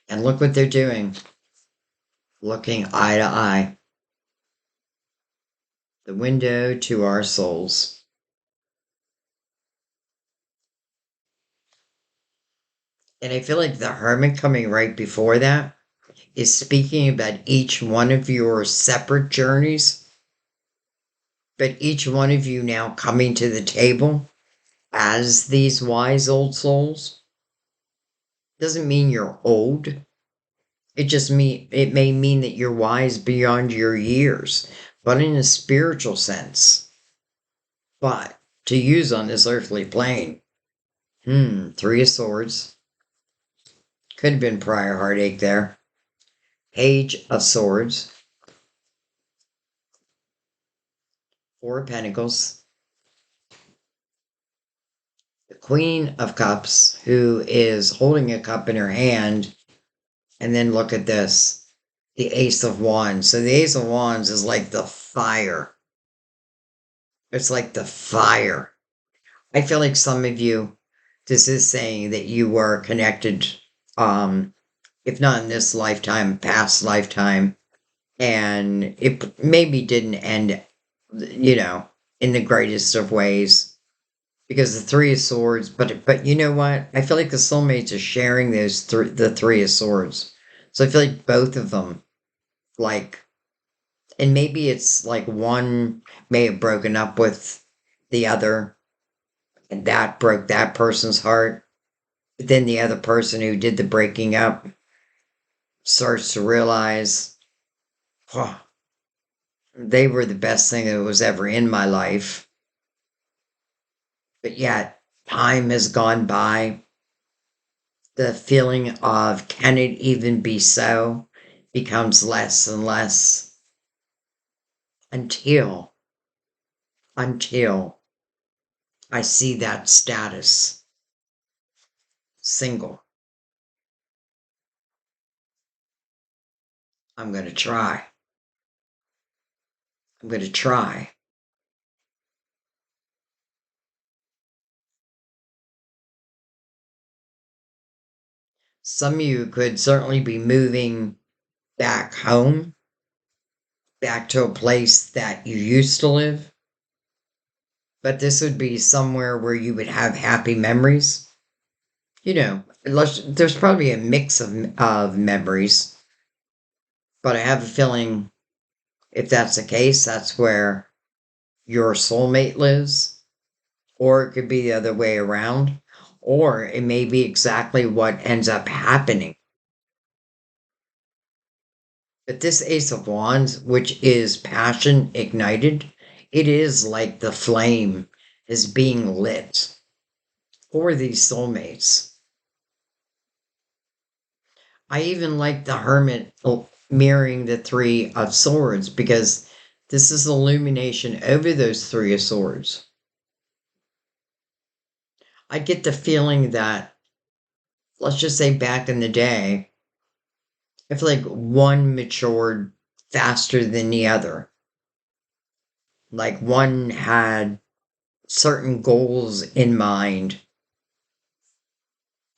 And look what they're doing. Looking eye to eye. The window to our souls. And I feel like the hermit coming right before that is speaking about each one of your separate journeys, but each one of you now coming to the table as these wise old souls. Doesn't mean you're old. It may mean that you're wise beyond your years, but in a spiritual sense. But to use on this earthly plane, Three of Swords. Could have been prior heartache there. Page of Swords. Four of Pentacles. The Queen of Cups, who is holding a cup in her hand. And then look at this. The Ace of Wands. So the Ace of Wands is like the fire. It's like the fire. I feel like some of you, this is saying that you were connected, um, if not in this lifetime, past lifetime, and it maybe didn't end, in the greatest of ways because the Three of Swords. But you know what? I feel like the soulmates are sharing the Three of Swords. So I feel like both of them, like, and maybe it's like one may have broken up with the other, and that broke that person's heart. But then the other person who did the breaking up starts to realize, oh, they were the best thing that was ever in my life. But yet, time has gone by. The feeling of can it even be so becomes less and less until, until I see that status single. I'm going to try. I'm going to try. Some of you could certainly be moving back home, back to a place that you used to live, but this would be somewhere where you would have happy memories. There's probably a mix of memories, but I have a feeling if that's the case, that's where your soulmate lives, or it could be the other way around, or it may be exactly what ends up happening. But this Ace of Wands, which is passion ignited, it is like the flame is being lit for these soulmates. I even like the Hermit mirroring the Three of Swords because this is illumination over those Three of Swords. I get the feeling that, let's just say back in the day, I feel like one matured faster than the other. Like one had certain goals in mind,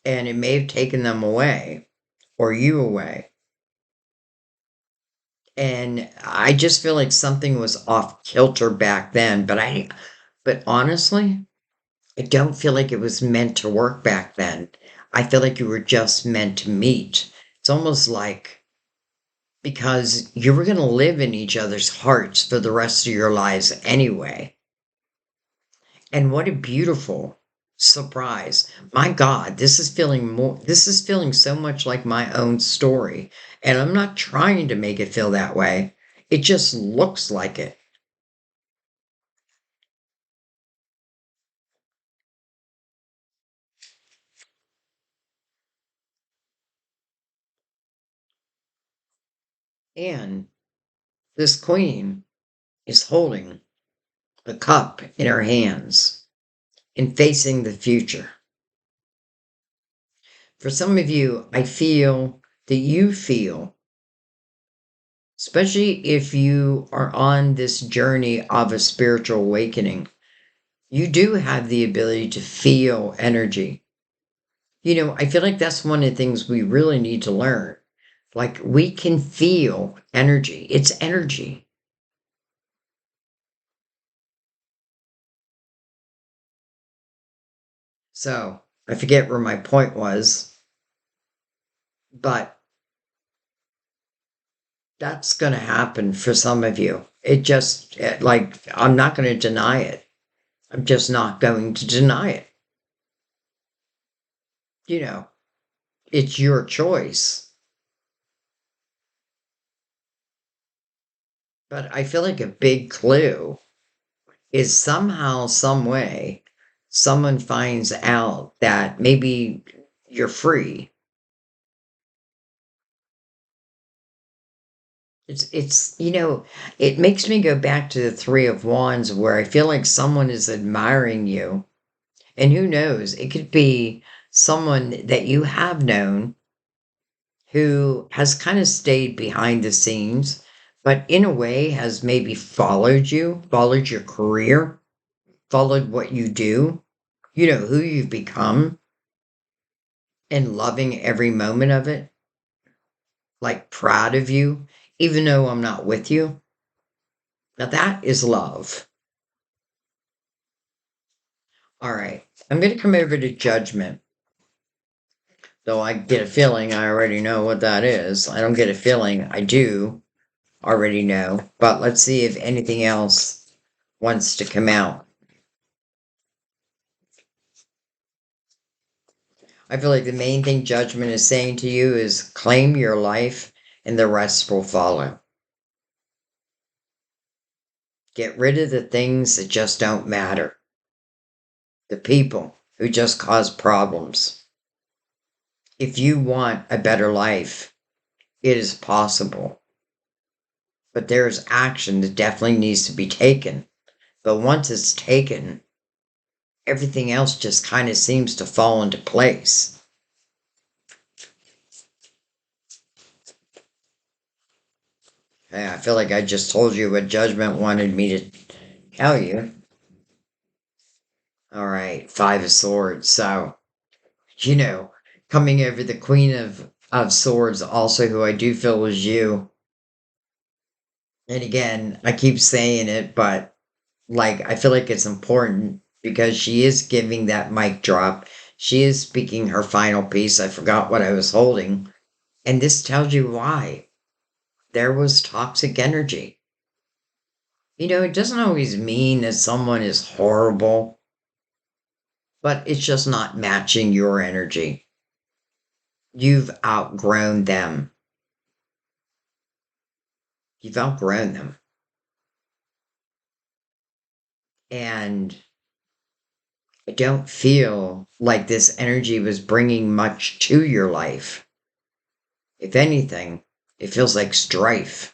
and it may have taken them away or you away. And I just feel like something was off kilter back then, but honestly, I don't feel like it was meant to work back then. I feel like you were just meant to meet. It's almost like because you were going to live in each other's hearts for the rest of your lives anyway. And what a beautiful surprise. My God, this is feeling so much like my own story. And I'm not trying to make it feel that way. It just looks like it. And this queen is holding a cup in her hands and facing the future. For some of you, I feel that you feel, especially if you are on this journey of a spiritual awakening, you do have the ability to feel energy. I feel like that's one of the things we really need to learn. Like, we can feel energy, it's energy. So, I forget where my point was, but that's going to happen for some of you. Like, I'm not going to deny it. I'm just not going to deny it. You know, it's your choice. But I feel like a big clue is somehow, some way, someone finds out that maybe you're free. It makes me go back to the Three of Wands where I feel like someone is admiring you. And who knows, it could be someone that you have known who has kind of stayed behind the scenes, but in a way has maybe followed you, followed your career, followed what you do, who you've become, and loving every moment of it, like proud of you, even though I'm not with you. Now that is love. All right. I'm going to come over to judgment. Though I get a feeling I already know what that is. I don't get a feeling I do already know. But let's see if anything else wants to come out. I feel like the main thing judgment is saying to you is claim your life and the rest will follow. Get rid of the things that just don't matter. The people who just cause problems. If you want a better life, it is possible. But there's action that definitely needs to be taken. But once it's taken, everything else just kind of seems to fall into place. Yeah, I feel like I just told you what judgment wanted me to tell you. All right, Five of Swords. So, coming over the Queen of Swords, also who I do feel is you. And again, I keep saying it, but like I feel like it's important because she is giving that mic drop. She is speaking her final piece. I forgot what I was holding. And this tells you why. There was toxic energy. It doesn't always mean that someone is horrible, but it's just not matching your energy. You've outgrown them. You've outgrown them. And I don't feel like this energy was bringing much to your life. If anything, it feels like strife,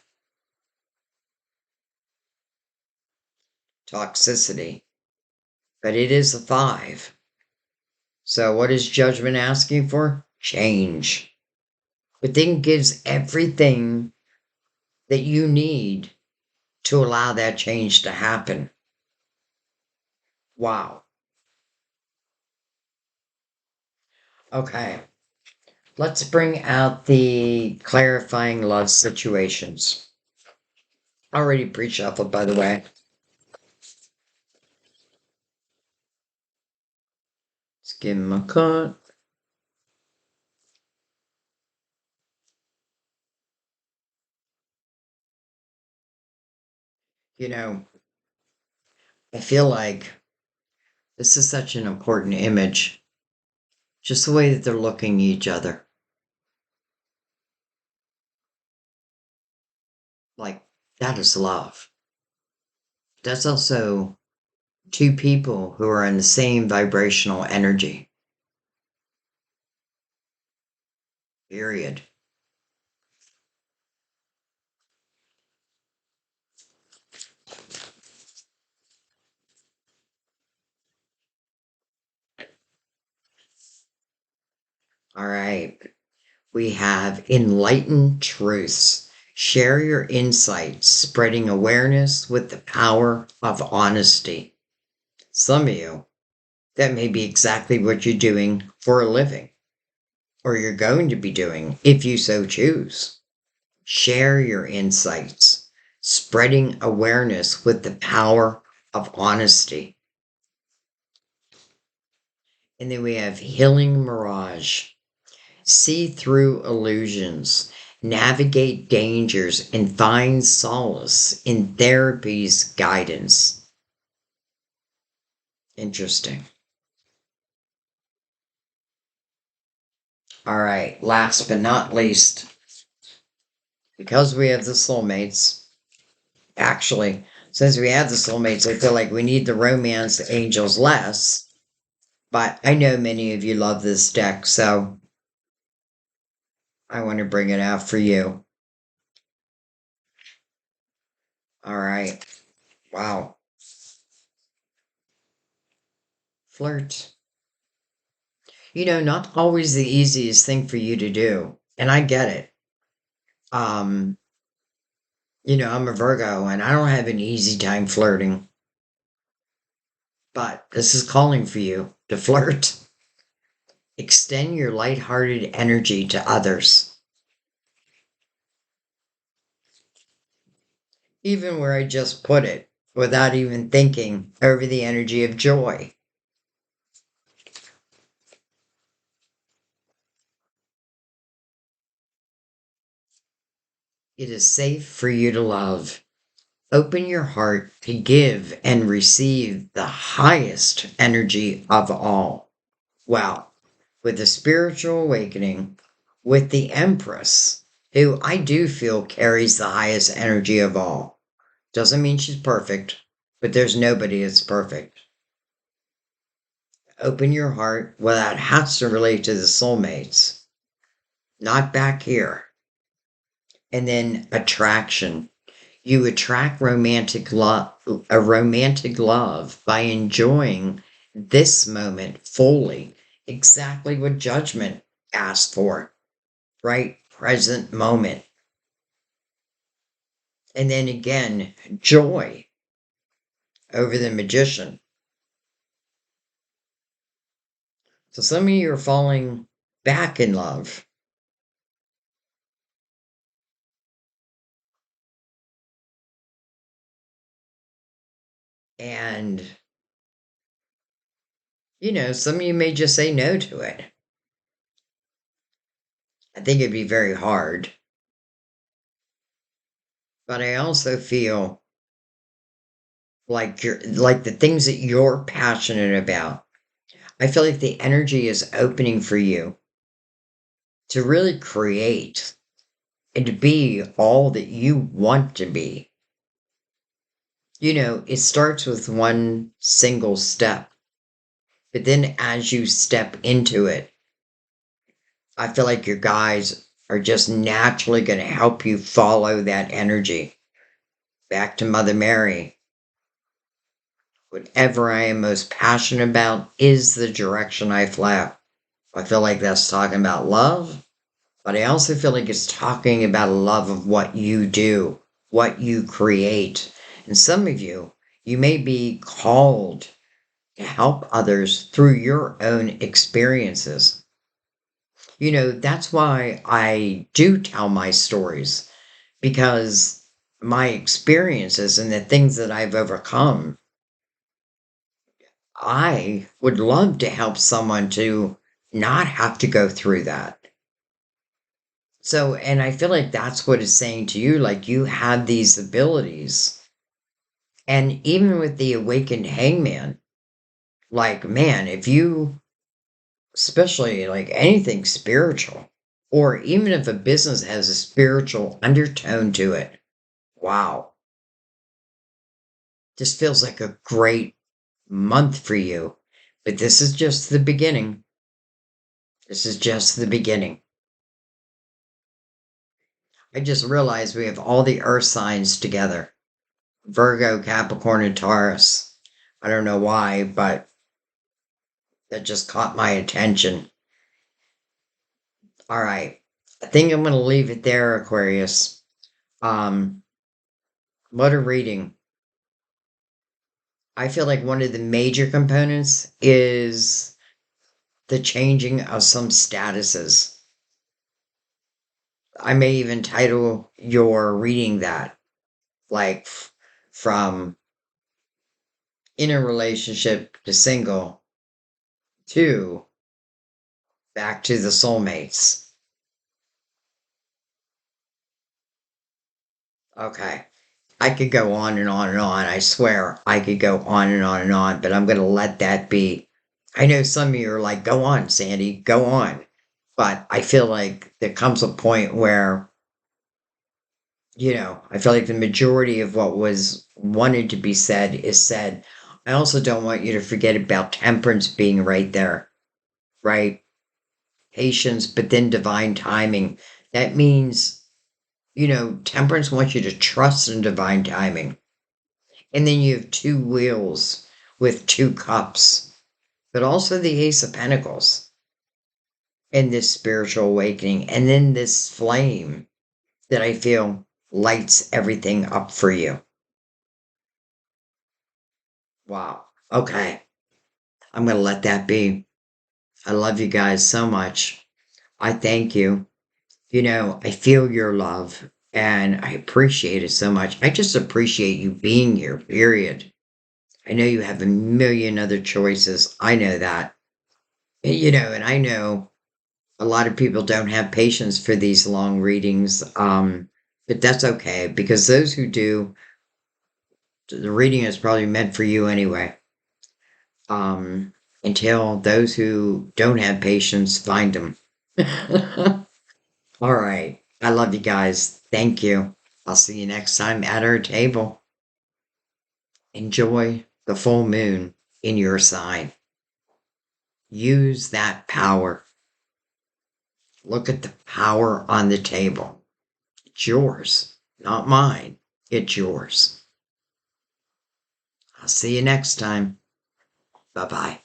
toxicity. But it is a 5. So what is judgment asking for? Change. But then gives everything that you need to allow that change to happen. Wow. Okay. Let's bring out the clarifying love situations. Already pre-shuffled, by the way. Let's give him a cut. I feel like this is such an important image. Just the way that they're looking at each other. Like, that is love. That's also two people who are in the same vibrational energy. Period. All right. We have enlightened truths. Share your insights, spreading awareness with the power of honesty. Some of you, that may be exactly what you're doing for a living, or you're going to be doing if you so choose. Share your insights, spreading awareness with the power of honesty. And then we have healing mirage. See through illusions, navigate dangers, and find solace in therapy's guidance. Interesting. All right, last but not least, because we have the soulmates, actually, since we have the soulmates, I feel like we need the romance angels less. But I know many of you love this deck, so I want to bring it out for you. All right. Wow. Flirt. Not always the easiest thing for you to do. And I get it. Um, I'm a Virgo and I don't have an easy time flirting. But this is calling for you to flirt. Extend your lighthearted energy to others. Even where I just put it, without even thinking, over the energy of joy. It is safe for you to love. Open your heart to give and receive the highest energy of all. Wow. With the spiritual awakening, with the Empress, who I do feel carries the highest energy of all. Doesn't mean she's perfect, but there's nobody that's perfect. Open your heart. Well, that has to relate to the soulmates, not back here. And then attraction. You attract a romantic love by enjoying this moment fully, exactly what judgment asked for, right? Present moment. And then again, joy over the magician. So some of you are falling back in love. And, some of you may just say no to it. I think it'd be very hard. But I also feel like the things that you're passionate about. I feel like the energy is opening for you to really create and to be all that you want to be. It starts with one single step, but then as you step into it, I feel like your guides are just naturally going to help you follow that energy back to Mother Mary. Whatever I am most passionate about is the direction I flow. I feel like that's talking about love, but I also feel like it's talking about a love of what you do, what you create. And some of you, you may be called to help others through your own experiences. That's why I do tell my stories, because my experiences and the things that I've overcome, I would love to help someone to not have to go through that. So, and I feel like that's what it's saying to you, like you have these abilities. And even with the awakened hangman, like, man, if you, especially like anything spiritual, or even if a business has a spiritual undertone to it, wow, this feels like a great month for you. But this is just the beginning. This is just the beginning. I just realized we have all the earth signs together. Virgo, Capricorn, and Taurus. I don't know why, but that just caught my attention. All right. I think I'm going to leave it there, Aquarius. Um, what a reading. I feel like one of the major components is the changing of some statuses. I may even title your reading that, like from in a relationship to single to back to the soulmates. Okay. I could go on and on and on. I swear I could go on and on and on, but I'm going to let that be. I know some of you are like, go on, Sandy, go on. But I feel like there comes a point where, I feel like the majority of what was wanted to be said is said. I also don't want you to forget about temperance being right there, right? Patience, but then divine timing. That means, temperance wants you to trust in divine timing. And then you have two wheels with two cups, but also the Ace of Pentacles and this spiritual awakening. And then this flame that I feel lights everything up for you. Wow. Okay. I'm going to let that be. I love you guys so much. I thank you. I feel your love and I appreciate it so much. I just appreciate you being here, period. I know you have a million other choices. I know that. And I know a lot of people don't have patience for these long readings. But that's okay because those who do, the reading is probably meant for you anyway. Until those who don't have patience find them. All right. I love you guys. Thank you. I'll see you next time at our table. Enjoy the full moon in your sign. Use that power. Look at the power on the table. It's yours, not mine. It's yours. I'll see you next time. Bye bye.